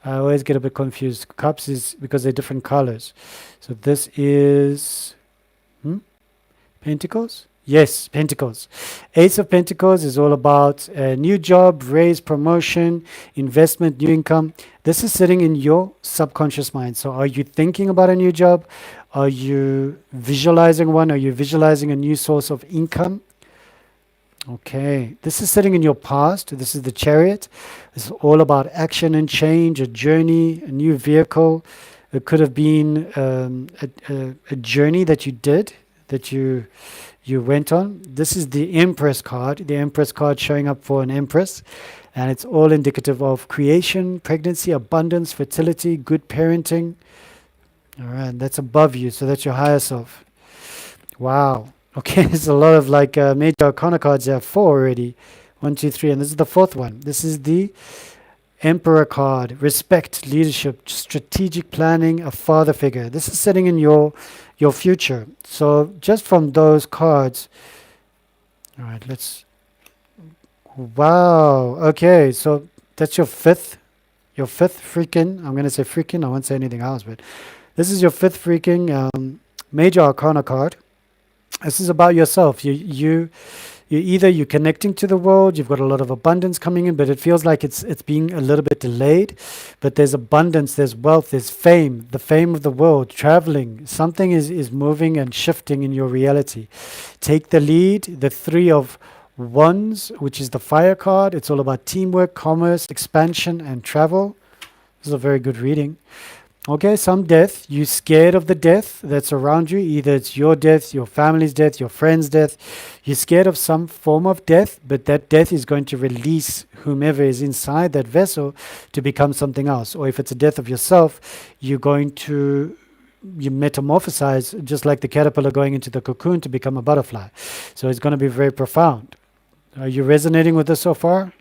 I always get a bit confused. Cups is because they're different colors. So this is Pentacles? Yes, Pentacles. Ace of Pentacles is all about a new job, raise, promotion, investment, new income. This is sitting in your subconscious mind. So are you thinking about a new job? Are you visualizing one? Are you visualizing a new source of income? Okay, this is sitting in your past. This is the Chariot. This is all about action and change, a journey, a new vehicle. It could have been a journey that you did, that you went on. This is the Empress card. The Empress card showing up for an Empress. And it's all indicative of creation, pregnancy, abundance, fertility, good parenting. All right, that's above you. So that's your higher self. Wow. Okay, there's a lot of like major arcana cards. There are 4 already. 1, 2, 3. And this is the 4th one. This is the Emperor card. Respect, leadership, strategic planning, a father figure. This is sitting in your future. So just from those cards. All right, let's. Wow. Okay, so that's your fifth freaking. I'm going to say freaking. I won't say anything else, but this is your 5th freaking major arcana card. This is about yourself. You're connecting to the world. You've got a lot of abundance coming in, but it feels like it's being a little bit delayed. But there's abundance, there's wealth, there's fame, the fame of the world, traveling. Something is moving and shifting in your reality. Take the lead. The 3 of Wands, which is the fire card. It's all about teamwork, commerce, expansion, and travel. This is a very good reading. Okay, some death. You're scared of the death that's around you. Either it's your death, your family's death, your friend's death. You're scared of some form of death, but that death is going to release whomever is inside that vessel to become something else. Or if it's a death of yourself, you metamorphosize just like the caterpillar going into the cocoon to become a butterfly. So it's going to be very profound. Are you resonating with this so far?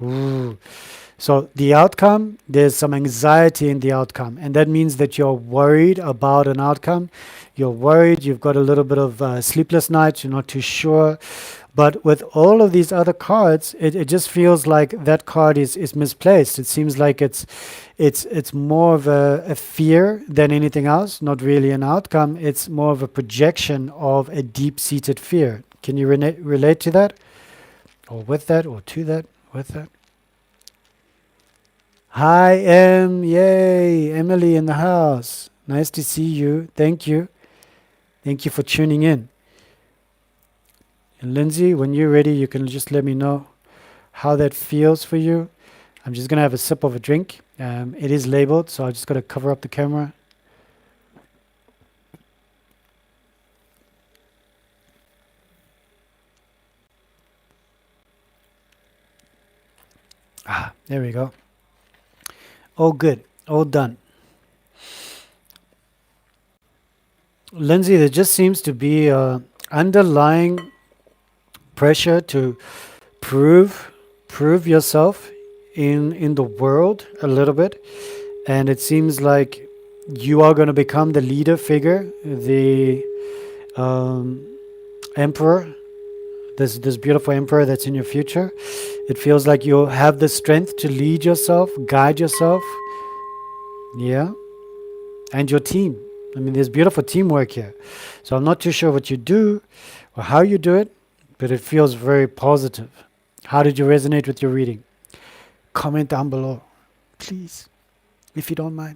Ooh. So the outcome, there's some anxiety in the outcome, and that means that you're worried about an outcome. You're worried, you've got a little bit of sleepless nights, you're not too sure. But with all of these other cards, it just feels like that card is misplaced. It seems like it's more of a fear than anything else, not really an outcome. It's more of a projection of a deep-seated fear. Can you relate to that? Or with that, or to that, with that? Hi, yay, Emily in the house. Nice to see you. Thank you. Thank you for tuning in. And Lindsay, when you're ready, you can just let me know how that feels for you. I'm just going to have a sip of a drink. It is labeled, so I just got to cover up the camera. There we go. All good. All done. Lindsay, there just seems to be underlying pressure to prove yourself in the world a little bit, and it seems like you are going to become the leader figure, the emperor, this beautiful emperor that's in your future. It feels like you'll have the strength to lead yourself, guide yourself, yeah, and your team. I mean, there's beautiful teamwork here. So I'm not too sure what you do or how you do it, but it feels very positive. How did you resonate with your reading? Comment down below, please, if you don't mind.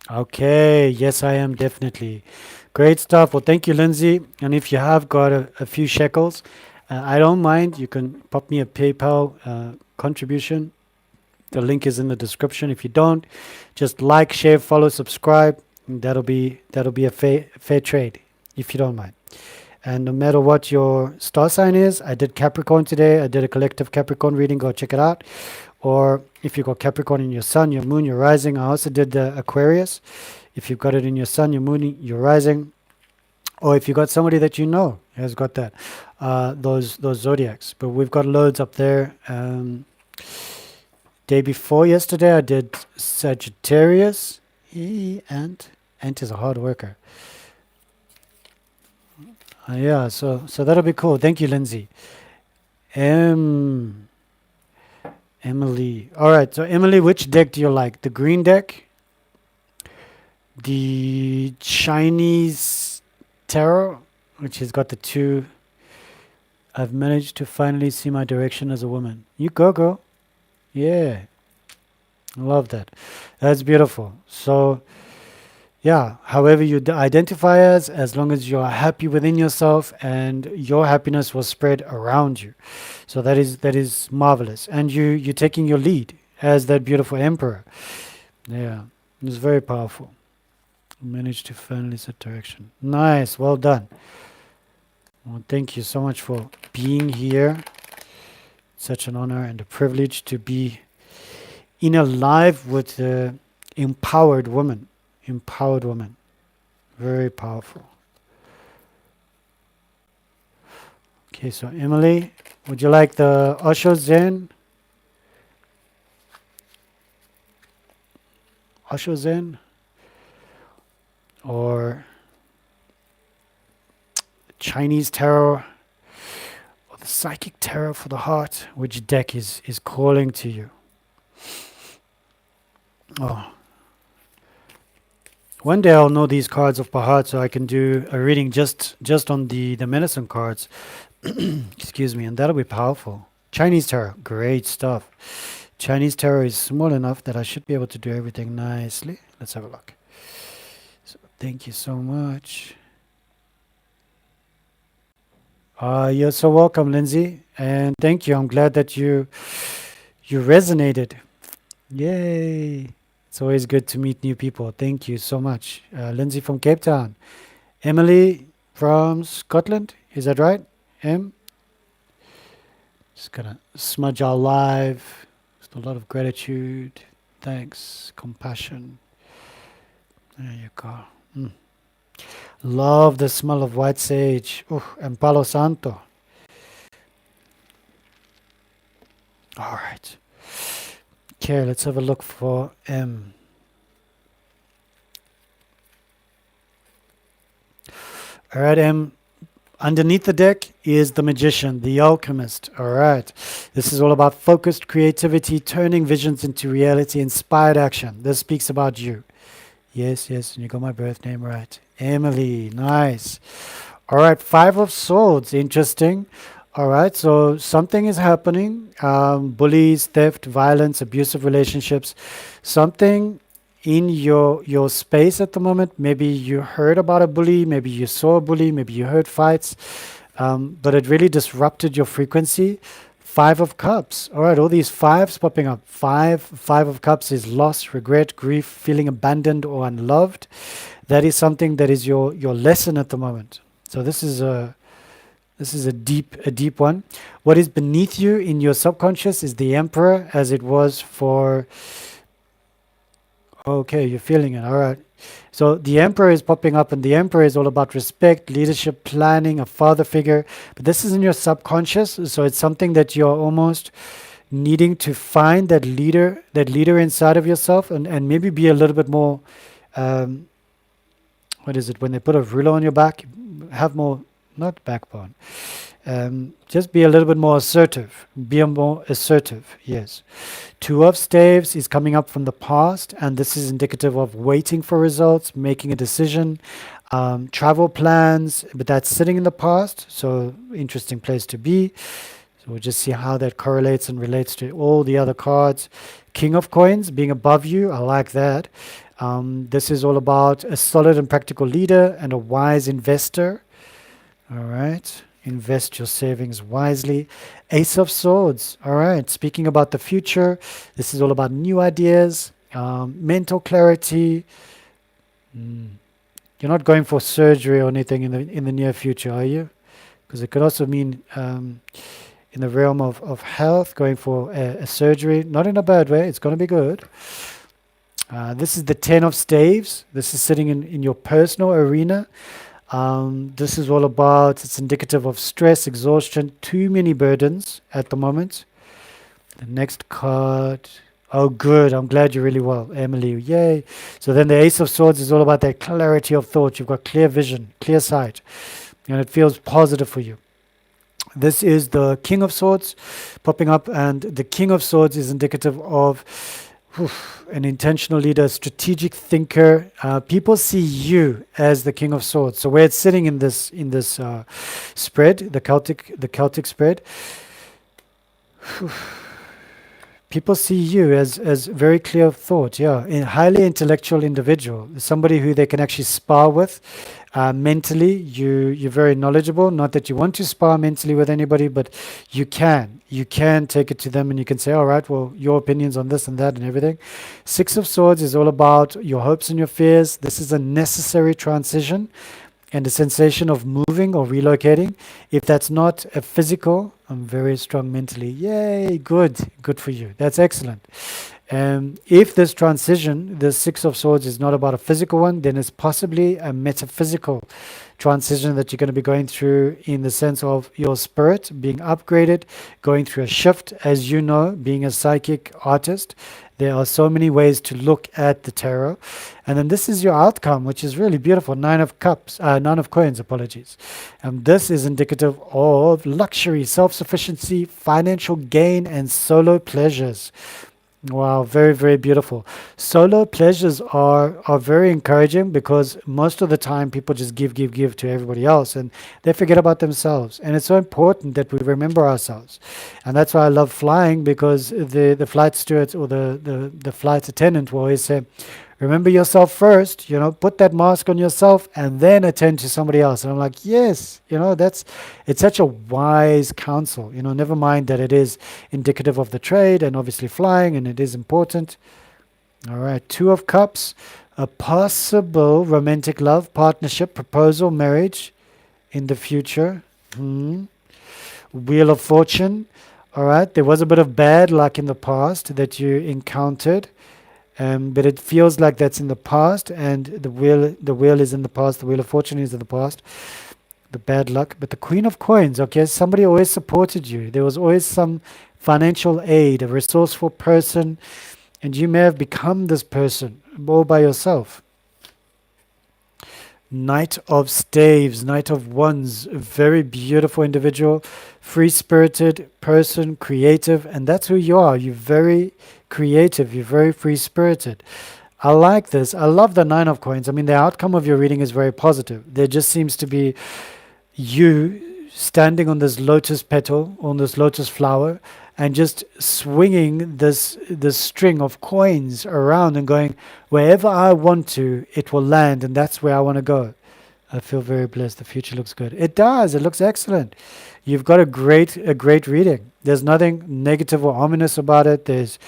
Okay, yes, I am definitely. Great stuff. Well, thank you, Lindsay. And if you have got a few shekels, I don't mind. You can pop me a PayPal contribution. The link is in the description. If you don't, just like, share, follow, subscribe. That'll be a fair trade, if you don't mind. And no matter what your star sign is, I did Capricorn today. I did a collective Capricorn reading. Go check it out. Or if you've got Capricorn in your sun, your moon, your rising, I also did the Aquarius. If you've got it in your sun, your moon, your rising, or if you've got somebody that you know has got that, those zodiacs. But we've got loads up there. Day before yesterday, I did Sagittarius. Ant is a hard worker. Yeah, so that'll be cool. Thank you, Lindsay. Emily. All right, so Emily, which deck do you like? The green deck? The Chinese Tarot, which has got the two. I've managed to finally see my direction as a woman. You go, girl. Yeah. I love that. That's beautiful. So, yeah, however you identify as long as you're happy within yourself and your happiness will spread around you. So that is marvelous. And you're taking your lead as that beautiful emperor. Yeah, it's very powerful. Managed to finally set direction. Nice, well done. Well, thank you so much for being here. Such an honor and a privilege to be in a live with an empowered woman. Empowered woman. Very powerful. Okay, so Emily, would you like the Osho Zen? Osho Zen? Or Chinese Tarot? Or the Psychic Tarot for the heart? Which deck is calling to you? Oh. One day I'll know these cards off by heart so I can do a reading just on the medicine cards. Excuse me, and that'll be powerful. Chinese Tarot, great stuff. Chinese tarot is small enough that I should be able to do everything nicely. Let's have a look. So thank you so much. You're so welcome, Lindsay, and thank you. I'm glad that you resonated. Yay! It's always good to meet new people. Thank you so much, Lindsay from Cape Town, Emily from Scotland. Is that right? Just gonna smudge our live. Just a lot of gratitude, thanks, compassion. There you go. Love the smell of white sage and Palo Santo. All right. Okay, let's have a look for M. All right, M. Underneath the deck is the magician, the alchemist. All right. This is all about focused creativity, turning visions into reality, inspired action. This speaks about you. Yes, and you got my birth name right. Emily, nice. All right, 5 of Swords, interesting. All right, so something is happening. Bullies, theft, violence, abusive relationships. Something in your space at the moment. Maybe you heard about a bully, maybe you saw a bully, maybe you heard fights, but it really disrupted your frequency. 5 of Cups. All right, all these 5s popping up. Five of Cups is loss, regret, grief, feeling abandoned or unloved. That is something that is your lesson at the moment. So this is a deep one. What is beneath you in your subconscious is the Emperor, as it was for. Okay, you're feeling it. All right. So the Emperor is popping up, and the Emperor is all about respect, leadership, planning, a father figure. But this is in your subconscious, so it's something that you're almost needing to find that leader inside of yourself, and maybe be a little bit more. What is it when they put a ruler on your back? Have more, not backbone. Just be a little bit more assertive. Be more assertive, yes. 2 of Staves is coming up from the past, and this is indicative of waiting for results, making a decision, travel plans, but that's sitting in the past, so interesting place to be. So we'll just see how that correlates and relates to all the other cards. King of Coins being above you, I like that. This is all about a solid and practical leader and a wise investor. All right. Invest your savings wisely. Ace of Swords. All right. Speaking about the future, this is all about new ideas, mental clarity. You're not going for surgery or anything in the near future, are you? Because it could also mean in the realm of health, going for a surgery. Not in a bad way. It's going to be good. This is the 10 of Staves. This is sitting in your personal arena. This is all about, it's indicative of stress, exhaustion, too many burdens at the moment. The next card. Oh, good. I'm glad you're really well, Emily. Yay. So then the Ace of Swords is all about that clarity of thought. You've got clear vision, clear sight, and it feels positive for you. This is the King of Swords popping up, and the King of Swords is indicative of an intentional leader, strategic thinker. People see you as the King of Swords. So where it's sitting in this spread, the Celtic spread, people see you as very clear of thought. Yeah, a highly intellectual individual, somebody who they can actually spar with. Mentally, you're very knowledgeable. Not that you want to spar mentally with anybody, but you can take it to them, and you can say, all right, well, your opinions on this and that and everything. 6 of Swords is all about your hopes and your fears. This is a necessary transition and a sensation of moving or relocating. If that's not a physical, I'm very strong mentally. Yay, good for you. That's excellent. If this transition, the 6 of Swords, is not about a physical one, then it's possibly a metaphysical transition that you're going to be going through, in the sense of your spirit being upgraded, going through a shift. As you know, being a psychic artist, there are so many ways to look at the tarot. And then this is your outcome, which is really beautiful. 9 of Coins, apologies. This is indicative of luxury, self-sufficiency, financial gain, and solo pleasures. Wow, very, very beautiful. Solo pleasures are very encouraging because most of the time people just give to everybody else and they forget about themselves. And it's so important that we remember ourselves. And that's why I love flying because the flight stewards or the flight attendant will always say, remember yourself first, put that mask on yourself and then attend to somebody else. And I'm like, yes, it's such a wise counsel, never mind that it is indicative of the trade and obviously flying and it is important. All right, Two of Cups, a possible romantic love, partnership, proposal, marriage in the future. Wheel of Fortune. All right, there was a bit of bad luck in the past that you encountered. But it feels like that's in the past, and the wheel is in the past. The Wheel of Fortune is in the past. The bad luck, but the Queen of Coins. Okay, somebody always supported you. There was always some financial aid, a resourceful person, and you may have become this person all by yourself. Knight of Staves, Knight of Wands, a very beautiful individual, free-spirited person, creative, and that's who you are. You're very creative, you're very free-spirited. I like this. I love the Nine of Coins. I mean, the outcome of your reading is very positive. There just seems to be you standing on this lotus petal, on this lotus flower, and just swinging this string of coins around and going, wherever I want to, it will land, and that's where I want to go. I feel very blessed. The future looks good. It does. It looks excellent. You've got a great reading. There's nothing negative or ominous about it. There's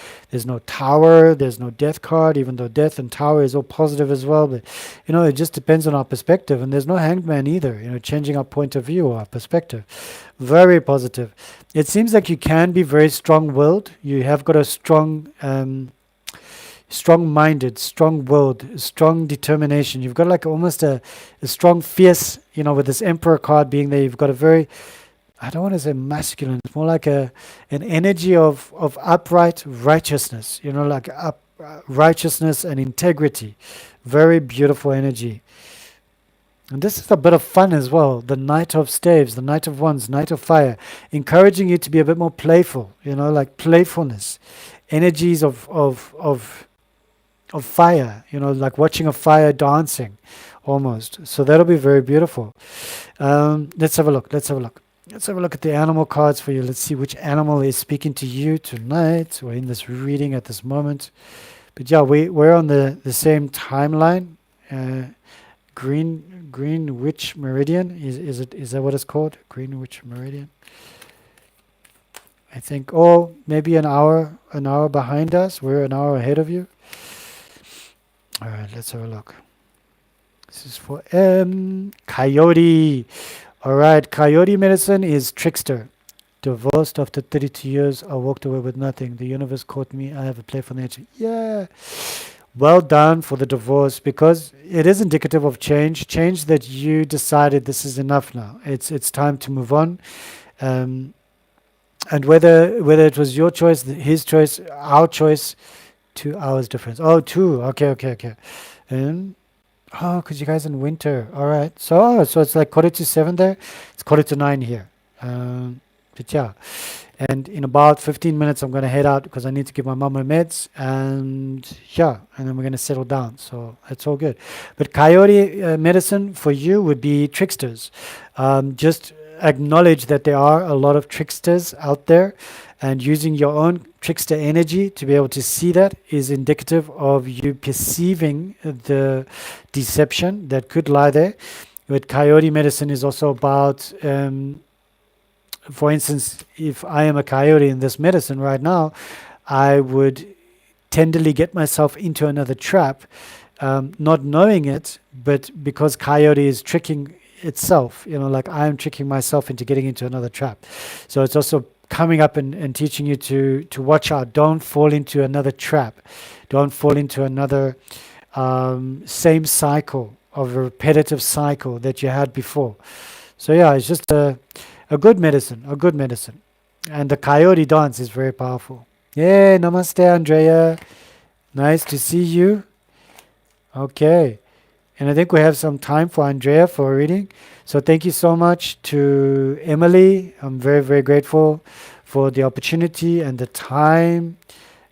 no tower. There's no death card, even though death and tower is all positive as well. But it just depends on our perspective. And there's no hangman either. Changing our point of view or our perspective. Very positive. It seems like you can be very strong-willed. You have got a strong-minded, strong-willed, strong determination. You've got like almost a strong, fierce, with this Emperor card being there. You've got a very, I don't want to say masculine. It's more like an energy of upright righteousness. Like righteousness and integrity. Very beautiful energy. And this is a bit of fun as well. The Knight of Staves, the Knight of Wands, Knight of Fire, encouraging you to be a bit more playful. Like playfulness, energies of fire. Like watching a fire dancing, almost. So that'll be very beautiful. Let's have a look. Let's have a look at the animal cards for you. Let's see which animal is speaking to you tonight or in this reading at this moment. But yeah, we're on the same timeline. Greenwich Meridian, is that what it's called? Greenwich Meridian, I think. Or maybe an hour behind us. We're an hour ahead of you. All right, let's have a look. This is for Coyote. All right, Coyote medicine is trickster. Divorced after 32 years, I walked away with nothing. The universe caught me. I have a playful nature. Yeah. Well done for the divorce, because it is indicative of change that you decided this is enough now. It's time to move on. And whether it was your choice, his choice, our choice, 2 hours difference. Oh, 2. Okay. And because you guys in winter. All right. So it's like 7:15 there. It's 9:15 here. But yeah. And in about 15 minutes, I'm going to head out because I need to give my mom her meds. And yeah, and then we're going to settle down. So it's all good. But Coyote medicine for you would be tricksters. Just acknowledge that there are a lot of tricksters out there. And using your own trickster energy to be able to see that is indicative of you perceiving the deception that could lie there. But Coyote medicine is also about... for instance, if I am a coyote in this medicine right now, I would tenderly get myself into another trap, not knowing it, but because coyote is tricking itself, like I am tricking myself into getting into another trap. So it's also coming up and teaching you to watch out. Don't fall into another trap. Don't fall into another same cycle of a repetitive cycle that you had before. So yeah, it's just a good medicine. And the coyote dance is very powerful. Yeah, namaste, Andrea. Nice to see you. Okay. And I think we have some time for Andrea for a reading. So thank you so much to Emily. I'm very, very grateful for the opportunity and the time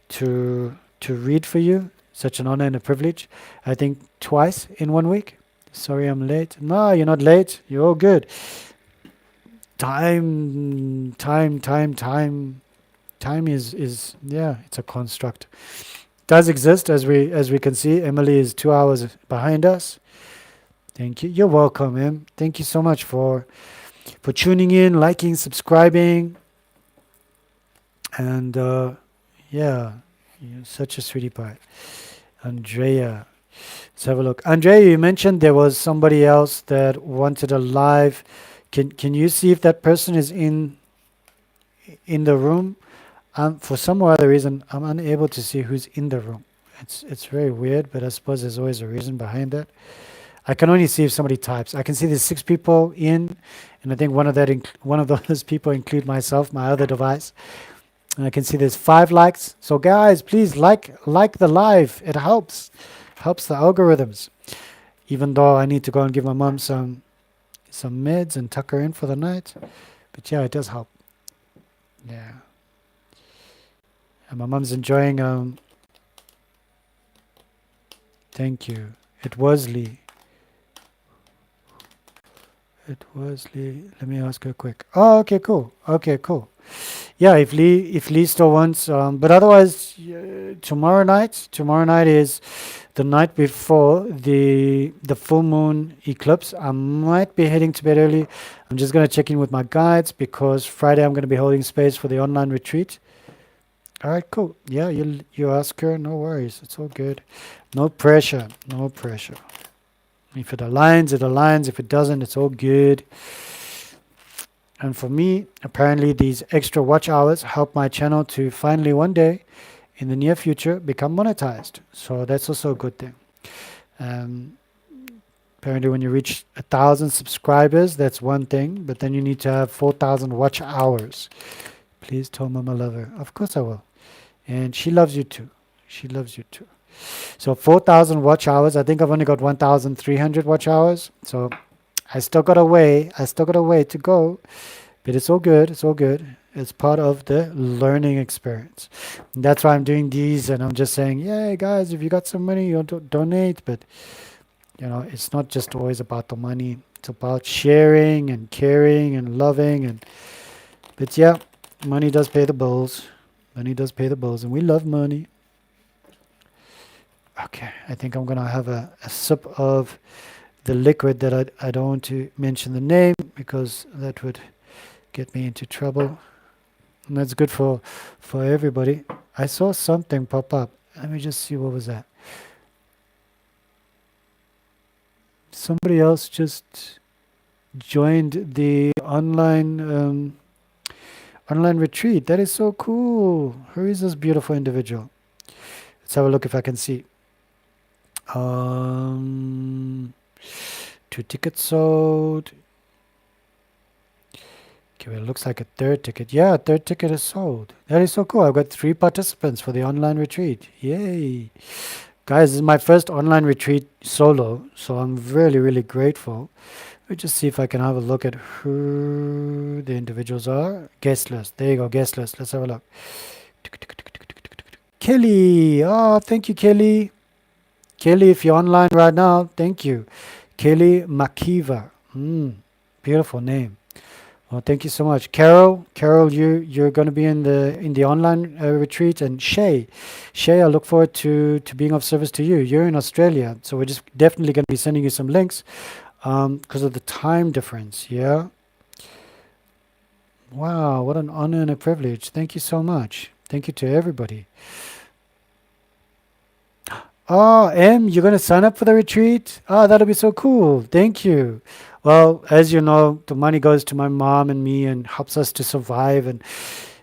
to read for you. Such an honor and a privilege. I think twice in 1 week. Sorry I'm late. No, you're not late. You're all good. Time is yeah, it's a construct. Does exist as we can see. Emily is 2 hours behind us. Thank you. You're welcome, Em. Thank you so much for tuning in, liking, subscribing, and yeah, you're such a sweetie pie. Andrea, let's have a look. Andrea, you mentioned there was somebody else that wanted a live. Can you see if that person is in the room? For some or other reason, I'm unable to see who's in the room. It's very weird, but I suppose there's always a reason behind that. I can only see if somebody types. I can see there's 6 people in, and I think one of those people include myself, my other device. And I can see there's 5 likes. So guys, please like the live. It helps the algorithms. Even though I need to go and give my mom some meds and tuck her in for the night, but yeah, it does help. Yeah. And my mom's enjoying. Thank you. It was Lee. Let me ask her quick. Oh, okay, cool. Yeah, if Lee still wants, but otherwise, tomorrow night is the night before the full moon eclipse. I might be heading to bed early. I'm just gonna check in with my guides because Friday I'm gonna be holding space for the online retreat. All right, cool. Yeah, you ask her. No worries. It's all good. No pressure. If it aligns, it aligns. If it doesn't, it's all good. And for me, apparently these extra watch hours help my channel to finally one day in the near future become monetized. So that's also a good thing. Apparently when you reach 1,000 subscribers, that's one thing, but then you need to have 4,000 watch hours. Please tell Mama love her. Of course I will. And she loves you too. So 4,000 watch hours. I think I've only got 1,300 watch hours. So I still got a way to go, but it's all good. It's part of the learning experience. And that's why I'm doing these, and I'm just saying, yay, guys, if you got some money, you donate. But it's not just always about the money. It's about sharing and caring and loving. But yeah, money does pay the bills. And we love money. Okay, I think I'm gonna have a sip of the liquid that I don't want to mention the name because that would get me into trouble. And that's good for everybody. I saw something pop up. Let me just see, what was that? Somebody else just joined the online retreat. That is so cool. Who is this beautiful individual? Let's have a look if I can see. 2 tickets sold. Okay, well, it looks like a 3rd ticket. Yeah, a 3rd ticket is sold. That is so cool. I've got 3 participants for the online retreat. Yay. Guys, this is my first online retreat solo, so I'm really, really grateful. Let me just see if I can have a look at who the individuals are. Guest list. There you go, guest list. Let's have a look. Kelly. Oh, thank you, Kelly. Kelly, if you're online right now, thank you. Kelly Makiva. Beautiful name. Well, thank you so much. Carol, you're going to be in the online retreat. And Shay, I look forward to being of service to you. You're in Australia, so we're just definitely going to be sending you some links because of the time difference. Yeah. Wow, what an honor and a privilege. Thank you so much. Thank you to everybody. Oh, Em, you're going to sign up for the retreat? Oh, that'll be so cool. Thank you. Well, as you know, the money goes to my mom and me and helps us to survive. And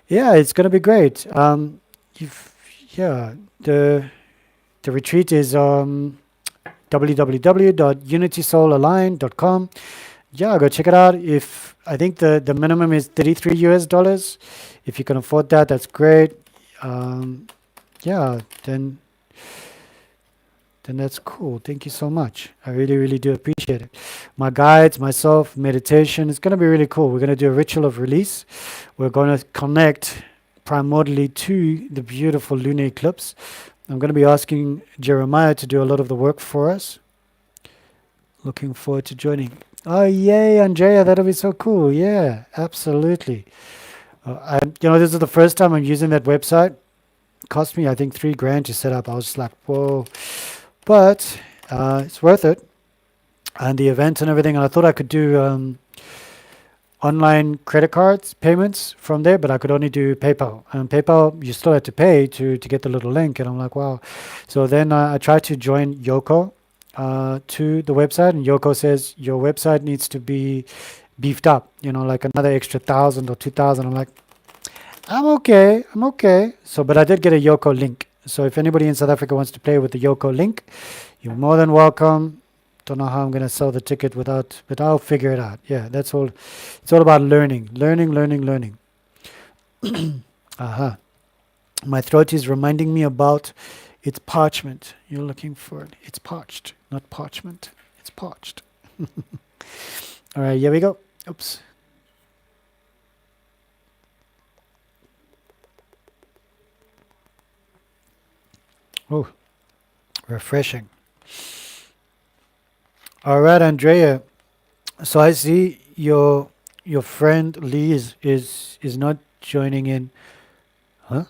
yeah, it's going to be great. The retreat is www.unitysoulalliance.com. Yeah, go check it out. I think the minimum is $33. If you can afford that, that's great. Then that's cool. Thank you so much. I really, really do appreciate it. My guides, myself, meditation. It's going to be really cool. We're going to do a ritual of release. We're going to connect primordially to the beautiful lunar eclipse. I'm going to be asking Jeremiah to do a lot of the work for us. Looking forward to joining. Oh, yay, Andrea, that'll be so cool. Yeah, absolutely. This is the first time I'm using that website. Cost me, I think, $3,000 to set up. I was just like, whoa. But it's worth it. And the event and everything. And I thought I could do online credit cards payments from there, but I could only do PayPal. And PayPal, you still had to pay to get the little link. And I'm like, wow. So then I tried to join Yoko to the website, and Yoko says your website needs to be beefed up, like another extra 1,000 or 2,000. I'm like, I'm okay. So, but I did get a Yoko link. So if anybody in South Africa wants to play with the Yoko link, you're more than welcome. Don't know how I'm going to sell the ticket but I'll figure it out. Yeah, that's all. It's all about learning. Aha. My throat is reminding me about it's parchment. You're looking for it. It's parched, not parchment. It's parched. All right, here we go. Oops. Oh, refreshing. All right, Andrea. So I see your friend Lee is not joining in. Huh?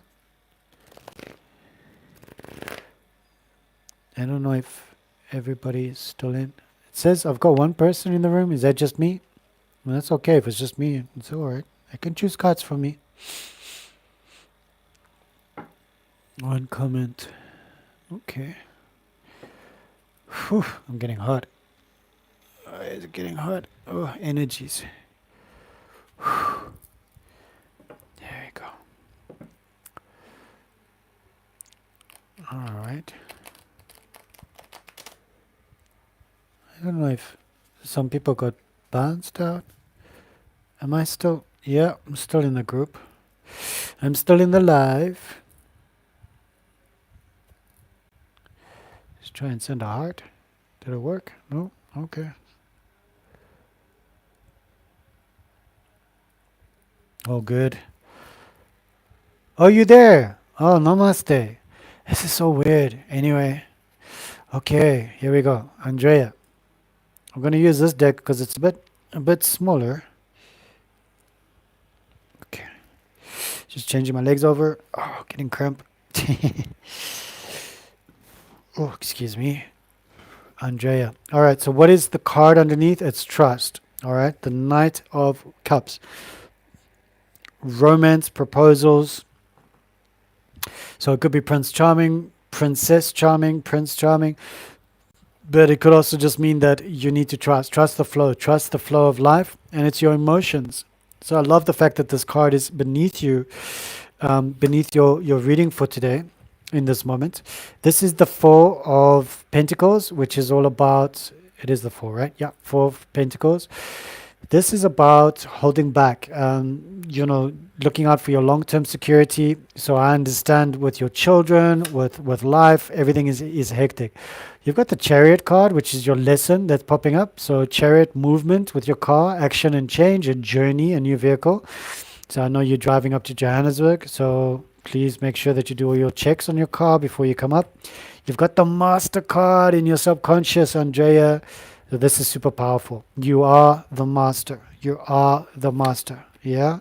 I don't know if everybody is still in. It says I've got one person in the room. Is that just me? Well, that's okay. If it's just me, it's all right. I can choose cards for me. One comment. Okay. Whew, I'm getting hot. Is it getting hot? Oh, energies. Whew. There you go. All right. I don't know if some people got bounced out. Am I still? Yeah, I'm still in the group. I'm still in the live. Let's try and send a heart. Did it work? No? Okay. Oh, good. Oh, you there? Oh, namaste. This is so weird. Anyway. Okay, here we go. Andrea. I'm going to use this deck because it's a bit smaller. Okay. Just changing my legs over. Oh, getting cramp. Oh, excuse me. Andrea. All right, so what is the card underneath? It's trust. All right, the Knight of Cups. Romance, proposals. So it could be Prince Charming, Princess Charming, Prince Charming. But it could also just mean that you need to trust the flow of life, and it's your emotions. So I love the fact that this card is beneath you, beneath your reading for today, in this moment. This is the Four of Pentacles, which is all about, it is the Four, right? Yeah, Four of Pentacles. This is about holding back, looking out for your long-term security. So I understand with your children, with life, everything is hectic. You've got the Chariot card, which is your lesson that's popping up. So Chariot, movement with your car, action and change, a journey, a new vehicle. So I know you're driving up to Johannesburg, so please make sure that you do all your checks on your car before you come up. You've got the Master card in your subconscious, Andrea. So this is super powerful. You are the master. You are the master. Yeah.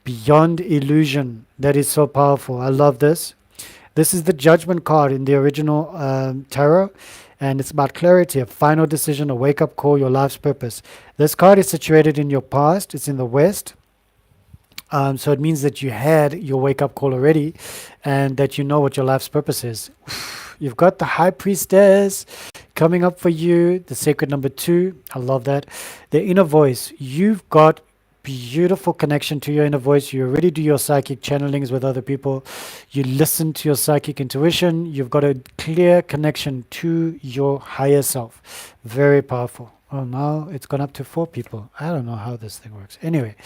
Beyond illusion. That is so powerful. I love this. This is the Judgment card in the original tarot. And it's about clarity, a final decision, a wake-up call, your life's purpose. This card is situated in your past. It's in the West. So it means that you had your wake-up call already and that you know what your life's purpose is. You've got the High Priestess coming up for you, the Sacred number 2. I love that. The inner voice. You've got beautiful connection to your inner voice. You already do your psychic channelings with other people. You listen to your psychic intuition. You've got a clear connection to your higher self. Very powerful. Oh, now it's gone up to 4 people. I don't know how this thing works. Anyway,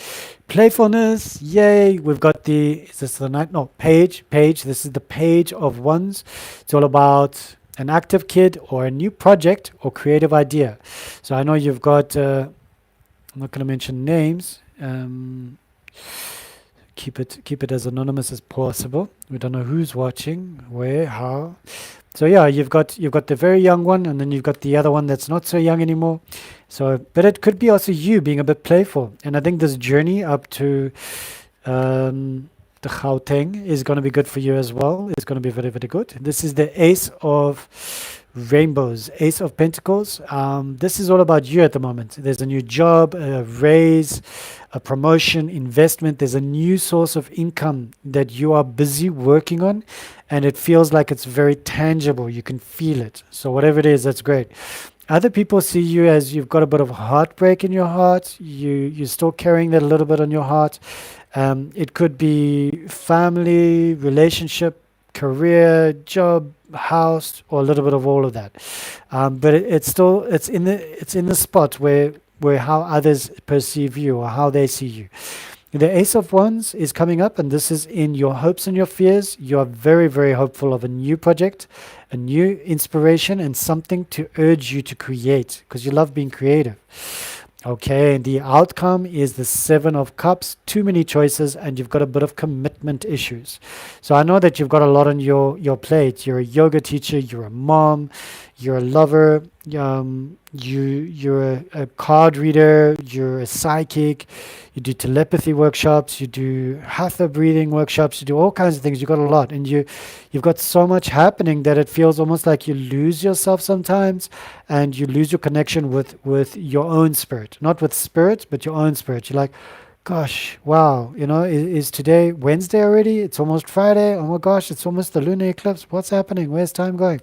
playfulness. Yay. We've got is this the Knight? No, Page. This is the Page of Wands. It's all about an active kid or a new project or creative idea. So I know you've got, I'm not going to mention names. Keep it as anonymous as possible. We don't know who's watching, where, how. So yeah, you've got the very young one, and then you've got the other one that's not so young anymore. So, but it could be also you being a bit playful. And I think this journey up to the Gauteng is going to be good for you as well. It's going to be very, very good. This is the Ace of Rainbows, Ace of Pentacles. This is all about you at the moment. There's a new job, a raise, a promotion, investment. There's a new source of income that you are busy working on, and it feels like it's very tangible. You can feel it. So whatever it is, that's great. Other people see you as you've got a bit of heartbreak in your heart. You're still carrying that a little bit on your heart. It could be family, relationship, career, job, house, or a little bit of all of that. But it's in the spot where how others perceive you or how they see you. The Ace of Wands is coming up, and this is in your hopes and your fears. You are very, very hopeful of a new project, a new inspiration, and something to urge you to create because you love being creative. Okay, and the outcome is the Seven of Cups, too many choices, and you've got a bit of commitment issues. So I know that you've got a lot on your plate. You're a yoga teacher, you're a mom, you're a lover, you're a card reader, you're a psychic, you do telepathy workshops, you do hatha breathing workshops, you do all kinds of things. You've got a lot, and you've got so much happening that it feels almost like you lose yourself sometimes, and you lose your connection with your own spirit, not with spirit, but your own spirit. You're like, gosh, wow, is today Wednesday already? It's almost Friday. Oh my gosh, it's almost the lunar eclipse. What's happening? Where's time going?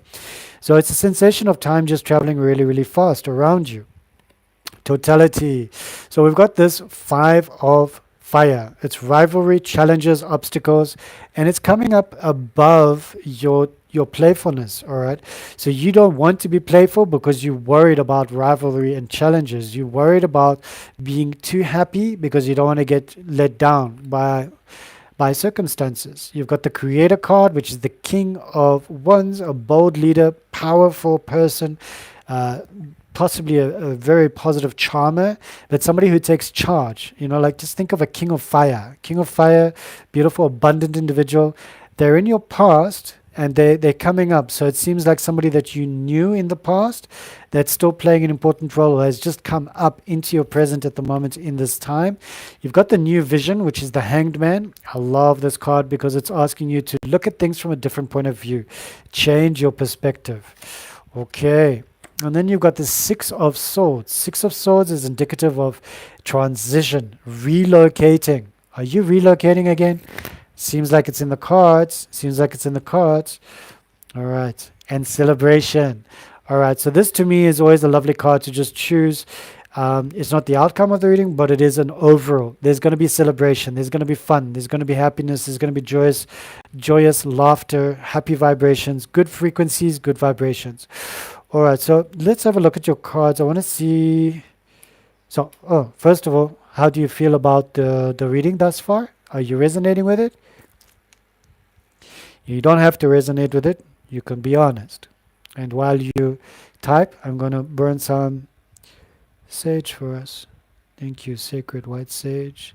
So it's a sensation of time just traveling really, really fast around you. Totality. So we've got this Five of Fire. It's rivalry, challenges, obstacles, and it's coming up above your playfulness. All right. So you don't want to be playful because you're worried about rivalry and challenges. You're worried about being too happy because you don't want to get let down by circumstances. You've got the Creator card, which is the King of Wands, a bold leader, powerful person, uh, possibly a very positive charmer, but somebody who takes charge. Like just think of a King of Fire. King of Fire, beautiful, abundant individual. They're in your past and they're coming up. So it seems like somebody that you knew in the past that's still playing an important role has just come up into your present at the moment in this time. You've got the new vision, which is the Hanged Man. I love this card because it's asking you to look at things from a different point of view, change your perspective. Okay. And then you've got the Six of Swords. Six of Swords is indicative of transition, relocating. Are you relocating again? Seems like it's in the cards. Seems like it's in the cards. All right. And celebration. All right. So this to me is always a lovely card to just choose. It's not the outcome of the reading, but it is an overall. There's going to be celebration. There's going to be fun. There's going to be happiness. There's going to be joyous laughter, happy vibrations, good frequencies, good vibrations. All right. So let's have a look at your cards. I want to see. So, first of all, how do you feel about the reading thus far? Are you resonating with it? You don't have to resonate with it. You can be honest. And while you type, I'm going to burn some sage for us. Thank you, sacred white sage.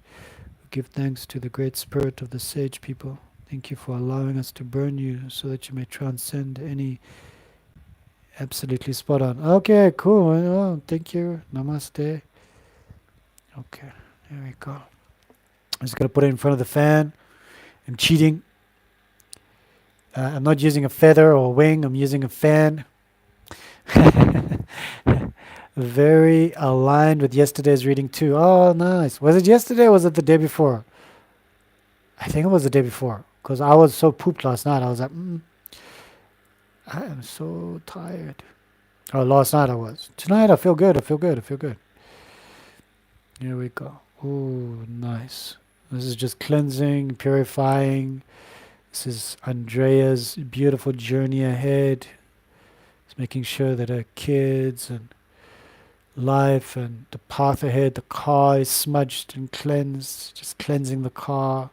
We give thanks to the great spirit of the sage people. Thank you for allowing us to burn you so that you may transcend any. Absolutely spot on. Okay, cool. Oh, thank you. Namaste. Okay, there we go. I'm just going to put it in front of the fan. I'm cheating. I'm not using a feather or a wing. I'm using a fan. Very aligned with yesterday's reading too. Oh, nice. Was it yesterday or was it the day before? I think it was the day before because I was so pooped last night. I was like, I am so tired. Oh, last night I was. Tonight I feel good. I feel good. I feel good. Here we go. Oh, nice. This is just cleansing, purifying. This is Andrea's beautiful journey ahead. It's making sure that her kids and life and the path ahead, the car is smudged and cleansed. Just cleansing the car.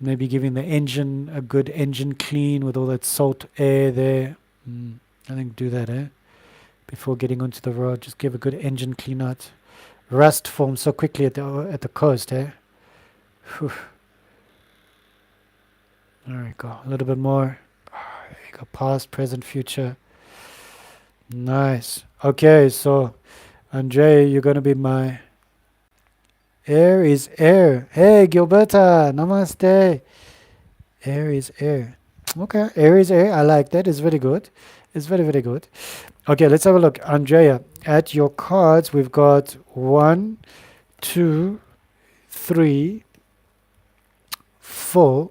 Maybe giving the engine a good engine clean with all that salt air there. I think do that, before getting onto the road. Just give a good engine clean out. Rust forms so quickly at the coast, Whew. There we go. A little bit more. There you go. Past, present, future. Nice. Okay, so Andrea, you're gonna be my air is air. Hey, Gilberta, namaste. Air is air. Okay, air is air. I like that. It's very good. It's very, very good. Okay, let's have a look. Andrea, at your cards, we've got 1, 2, 3, 4,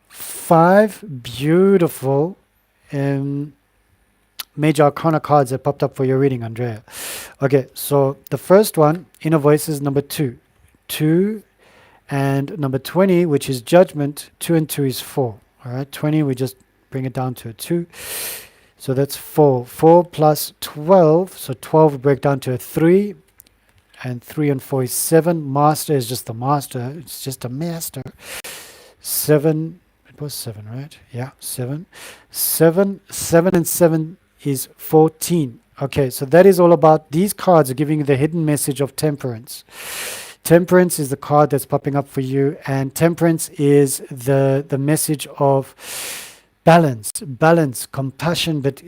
5 beautiful major arcana cards that popped up for your reading, Andrea. Okay, so the first one, inner voices, number 2. 2 and number 20, which is judgment. 2 and 2 is 4. All right, 20, we just bring it down to a 2. So that's 4. 4 plus 12, so 12 will break down to a 3. And 3 and 4 is 7. Master is just the master. It's just a master. 7, it was 7, right? Yeah, 7. 7 and 7 is 14. Okay, so that is all about, these cards are giving you the hidden message of temperance. Temperance is the card that's popping up for you, and temperance is the message of balance, compassion, but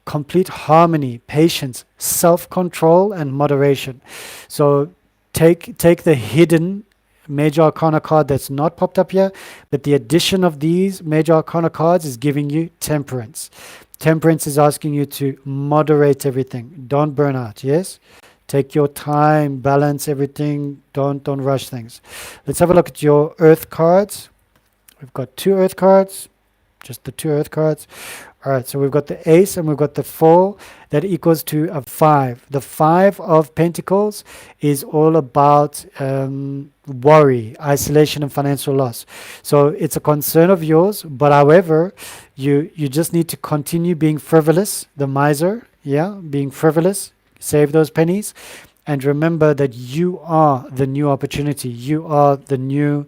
complete harmony, patience, self-control, and moderation. So take the hidden major arcana card that's not popped up here, but the addition of these major arcana cards is giving you temperance. Temperance is asking you to moderate everything. Don't burn out, yes? Take your time, balance everything, don't rush things. Let's have a look at your earth cards. We've got 2 earth cards, just the 2 earth cards. All right, so we've got the ace and we've got the 4. That equals to a 5. The 5 of pentacles is all about worry, isolation, and financial loss. So it's a concern of yours, but however, you just need to continue being frivolous, the miser, yeah, being frivolous. Save those pennies, and remember that you are the new opportunity. You are the new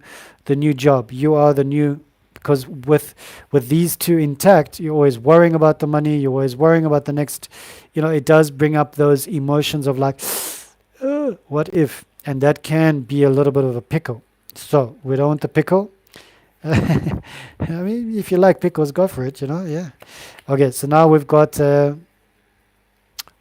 job. You are the new, because with these 2 intact, you're always worrying about the money. You're always worrying about the next. It does bring up those emotions of like, what if? And that can be a little bit of a pickle. So we don't want the pickle. I mean, if you like pickles, go for it. Yeah. Okay. So now we've got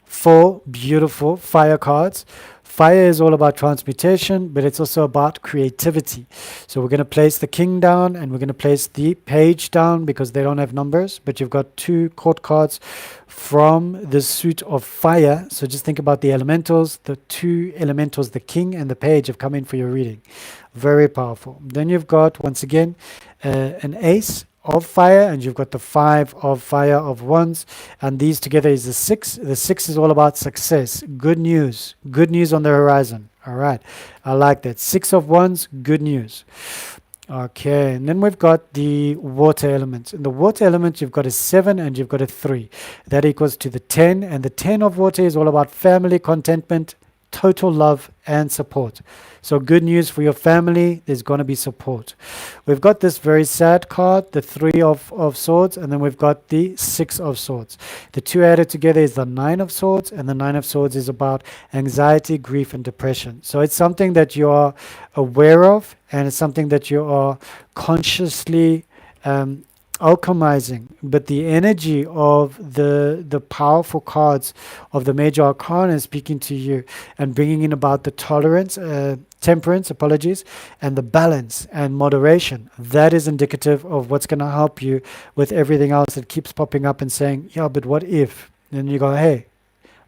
4 beautiful fire cards. Fire is all about transmutation, but it's also about creativity. So we're going to place the king down and we're going to place the page down because they don't have numbers, but you've got 2 court cards from the suit of fire. So just think about the elementals. The 2 elementals, the king and the page, have come in for your reading. Very powerful. Then you've got, once again, an ace of fire, and you've got the 5 of fire of wands, and these together is the 6. The 6 is all about success, good news on the horizon. All right, I like that. 6 of wands, good news. Okay, and then we've got the water element. In the water element, you've got a 7 and you've got a 3. That equals to the 10, and the 10 of water is all about family, contentment, total love, and support. So good news for your family, there's going to be support. We've got this very sad card, the 3 of swords, and then we've got the 6 of swords. The 2 added together is the 9 of swords, and the 9 of swords is about anxiety, grief, and depression. So it's something that you are aware of, and it's something that you are consciously alchemizing, but the energy of the powerful cards of the major arcana is speaking to you and bringing in about the temperance, and the balance and moderation. That is indicative of what's going to help you with everything else that keeps popping up and saying, yeah, but what if? And you go, hey,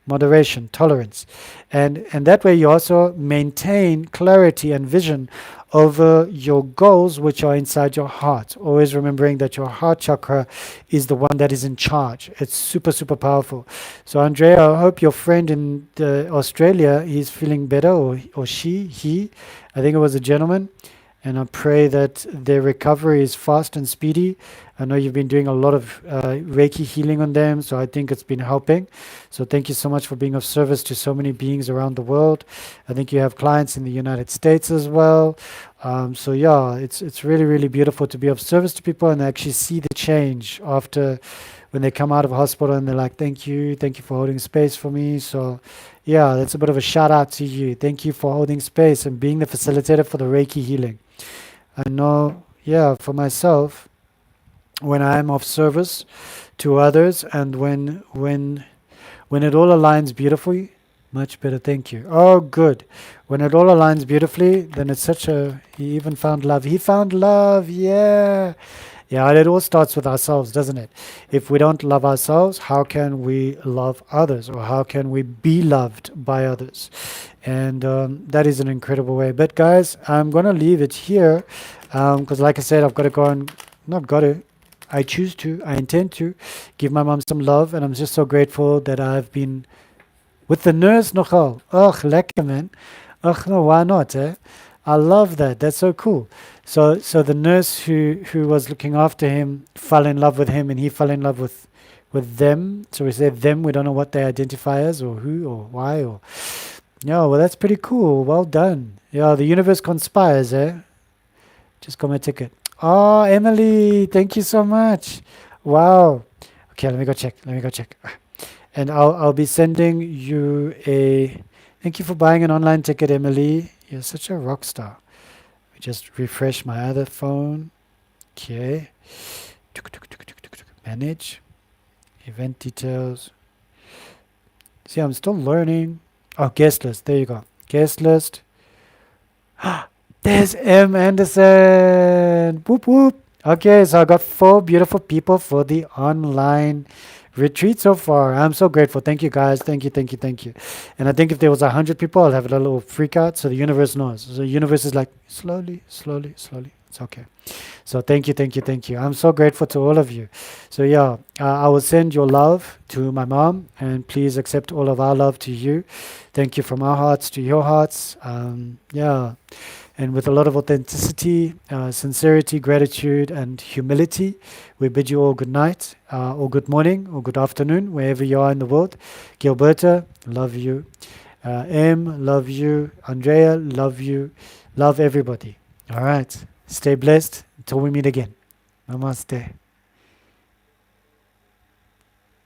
moderation, tolerance. And that way you also maintain clarity and vision over your goals, which are inside your heart. Always remembering that your heart chakra is the one that is in charge. It's super, super powerful. So Andrea, I hope your friend in Australia is feeling better, or he, I think it was a gentleman. And I pray that their recovery is fast and speedy. I know you've been doing a lot of Reiki healing on them, so I think it's been helping. So thank you so much for being of service to so many beings around the world. I think you have clients in the United States as well. So yeah, it's really, really beautiful to be of service to people and actually see the change after when they come out of hospital and they're like, thank you for holding space for me. So Yeah, that's a bit of a shout out to you. Thank you for holding space and being the facilitator for the Reiki healing. I know, yeah, for myself, when I am of service to others and when it all aligns beautifully, much better, thank you. Oh, good. When it all aligns beautifully, then it's such a. He even found love. He found love, yeah. Yeah, it all starts with ourselves, doesn't it? If we don't love ourselves, how can we love others? Or how can we be loved by others? And that is an incredible way. But guys, I'm going to leave it here because, like I said, I've got to go and. Not got to. I choose to. I intend to give my mom some love. And I'm just so grateful that I've been with the nurse nogal. Ugh, lekker man. Ugh, no, why not, eh? I love that. That's so cool. So the nurse who was looking after him fell in love with him, and he fell in love with them. So we say them. We don't know what they identify as, or who, or why, or yeah. Well, that's pretty cool. Well done. Yeah, the universe conspires, eh? Just got my ticket. Oh, Emily, thank you so much. Wow. Okay, let me go check. Let me go check. And I'll be sending you a. Thank you for buying an online ticket, Emily. You're such a rock star. Let me just refresh my other phone. Okay. Manage. Event details. See, I'm still learning. Oh, guest list. There you go. Guest list. There's M. Anderson. Whoop whoop. Okay, so I got 4 beautiful people for the online retreat so far. I'm so grateful. Thank you guys. Thank you, thank you, thank you. And I think if there was 100 people, I'll have a little freak out. So the universe knows. So the universe is like, slowly, slowly, slowly. It's okay. So thank you, thank you, thank you. I'm so grateful to all of you. So yeah, I will send your love to my mom, and please accept all of our love to you. Thank you from our hearts to your hearts. Yeah. And with a lot of authenticity, sincerity, gratitude, and humility, we bid you all good night, or good morning, or good afternoon, wherever you are in the world. Gilberta, love you. M, love you. Andrea, love you. Love everybody. All right. Stay blessed until we meet again. Namaste.